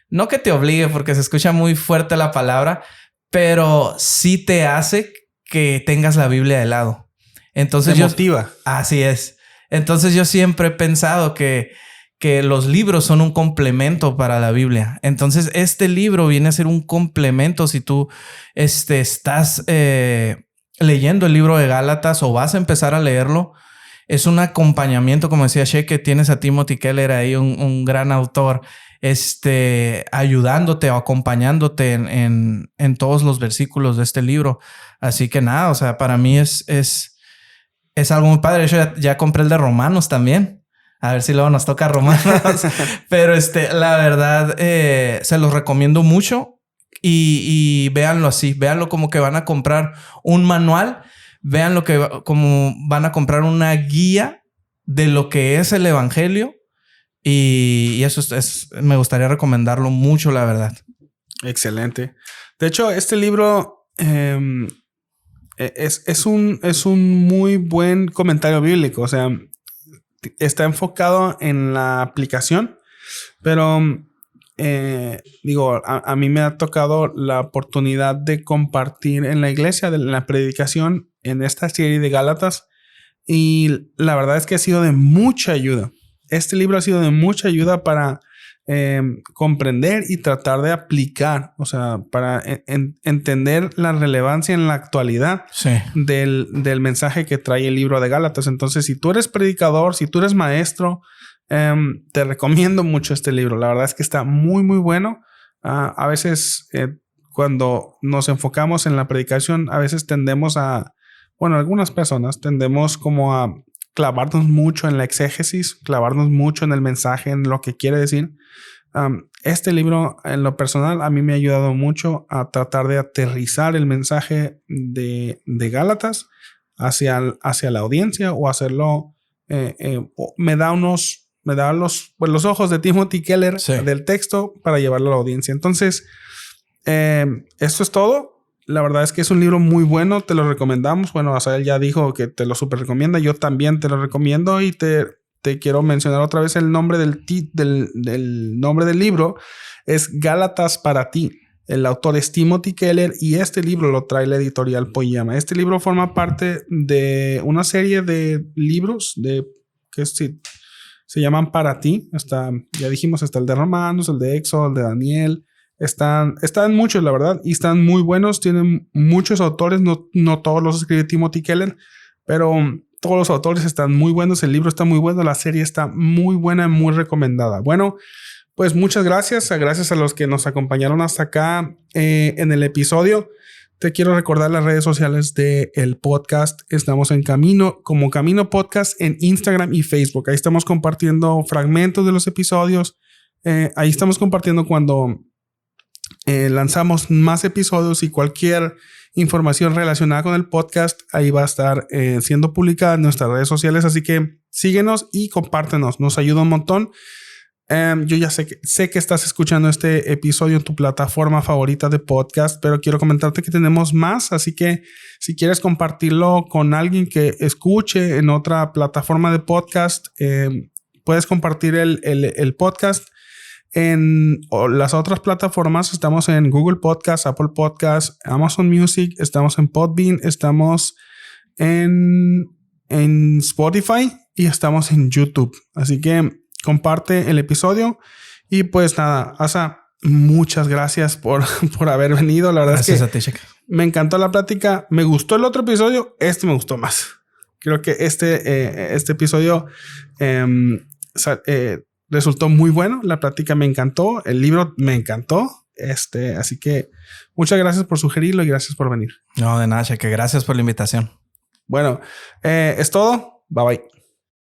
no que te obligue porque se escucha muy fuerte la palabra, pero sí te hace que tengas la Biblia de lado. Entonces te motiva. Así es. Entonces yo siempre he pensado que los libros son un complemento para la Biblia. Entonces este libro viene a ser un complemento si tú estás leyendo el libro de Gálatas o vas a empezar a leerlo. Es un acompañamiento, como decía She, que tienes a Timothy Keller ahí, un gran autor, ayudándote o acompañándote en todos los versículos de este libro. Así que nada, o sea, para mí es algo muy padre. Yo ya compré el de Romanos también. A ver si luego nos toca Romanos. Pero la verdad, se los recomiendo mucho y véanlo así. Véanlo como que van a comprar un manual. Véanlo como van a comprar una guía de lo que es el evangelio. Y eso me gustaría recomendarlo mucho, la verdad. Excelente. De hecho, este libro es un muy buen comentario bíblico. O sea, está enfocado en la aplicación, pero a mí me ha tocado la oportunidad de compartir en la iglesia, en la predicación, en esta serie de Gálatas, y la verdad es que ha sido de mucha ayuda. Este libro ha sido de mucha ayuda para comprender y tratar de aplicar, o sea, para entender la relevancia en la actualidad del mensaje que trae el libro de Gálatas. Entonces, si tú eres predicador, si tú eres maestro, te recomiendo mucho este libro. La verdad es que está muy, muy bueno. A veces, cuando nos enfocamos en la predicación, a veces tendemos a bueno, algunas personas tendemos como a clavarnos mucho en la exégesis, clavarnos mucho en el mensaje, en lo que quiere decir. Este libro, en lo personal, a mí me ha ayudado mucho a tratar de aterrizar el mensaje de Gálatas hacia la audiencia o hacerlo. Me da los ojos de Timothy Keller del texto para llevarlo a la audiencia. Entonces, esto es todo. La verdad es que es un libro muy bueno. Te lo recomendamos. Bueno, Asael ya dijo que te lo súper recomienda. Yo también te lo recomiendo y te quiero mencionar otra vez el nombre del nombre del libro. Es Gálatas para ti. El autor es Timothy Keller y este libro lo trae la editorial Poema. Este libro forma parte de una serie de libros que se llaman Para ti. Ya dijimos, está el de Romanos, el de Éxodo, el de Daniel. Están muchos, la verdad, y están muy buenos. Tienen muchos autores. No todos los escribe Timothy Keller, pero todos los autores están muy buenos. El libro está muy bueno. La serie está muy buena, muy recomendada. Bueno, pues muchas gracias. Gracias a los que nos acompañaron hasta acá en el episodio. Te quiero recordar las redes sociales del podcast. Estamos como Camino Podcast en Instagram y Facebook. Ahí estamos compartiendo fragmentos de los episodios. Ahí estamos compartiendo cuando lanzamos más episodios y cualquier información relacionada con el podcast. Ahí va a estar siendo publicada en nuestras redes sociales. Así que síguenos y compártenos. Nos ayuda un montón. Yo ya sé que estás escuchando este episodio en tu plataforma favorita de podcast, pero quiero comentarte que tenemos más. Así que si quieres compartirlo con alguien que escuche en otra plataforma de podcast, puedes compartir el podcast en las otras plataformas. Estamos en Google Podcast, Apple Podcast, Amazon Music, estamos en Podbean, estamos en Spotify y estamos en YouTube. Así que comparte el episodio. Y pues nada, Asa, muchas gracias por haber venido. La verdad gracias es que a ti, Checa. Me encantó la plática. Me gustó el otro episodio. Este me gustó más. Creo que este episodio resultó muy bueno. La plática me encantó. El libro me encantó. Así que muchas gracias por sugerirlo y gracias por venir. No, de nada, Checa. Gracias por la invitación. Bueno, es todo. Bye bye.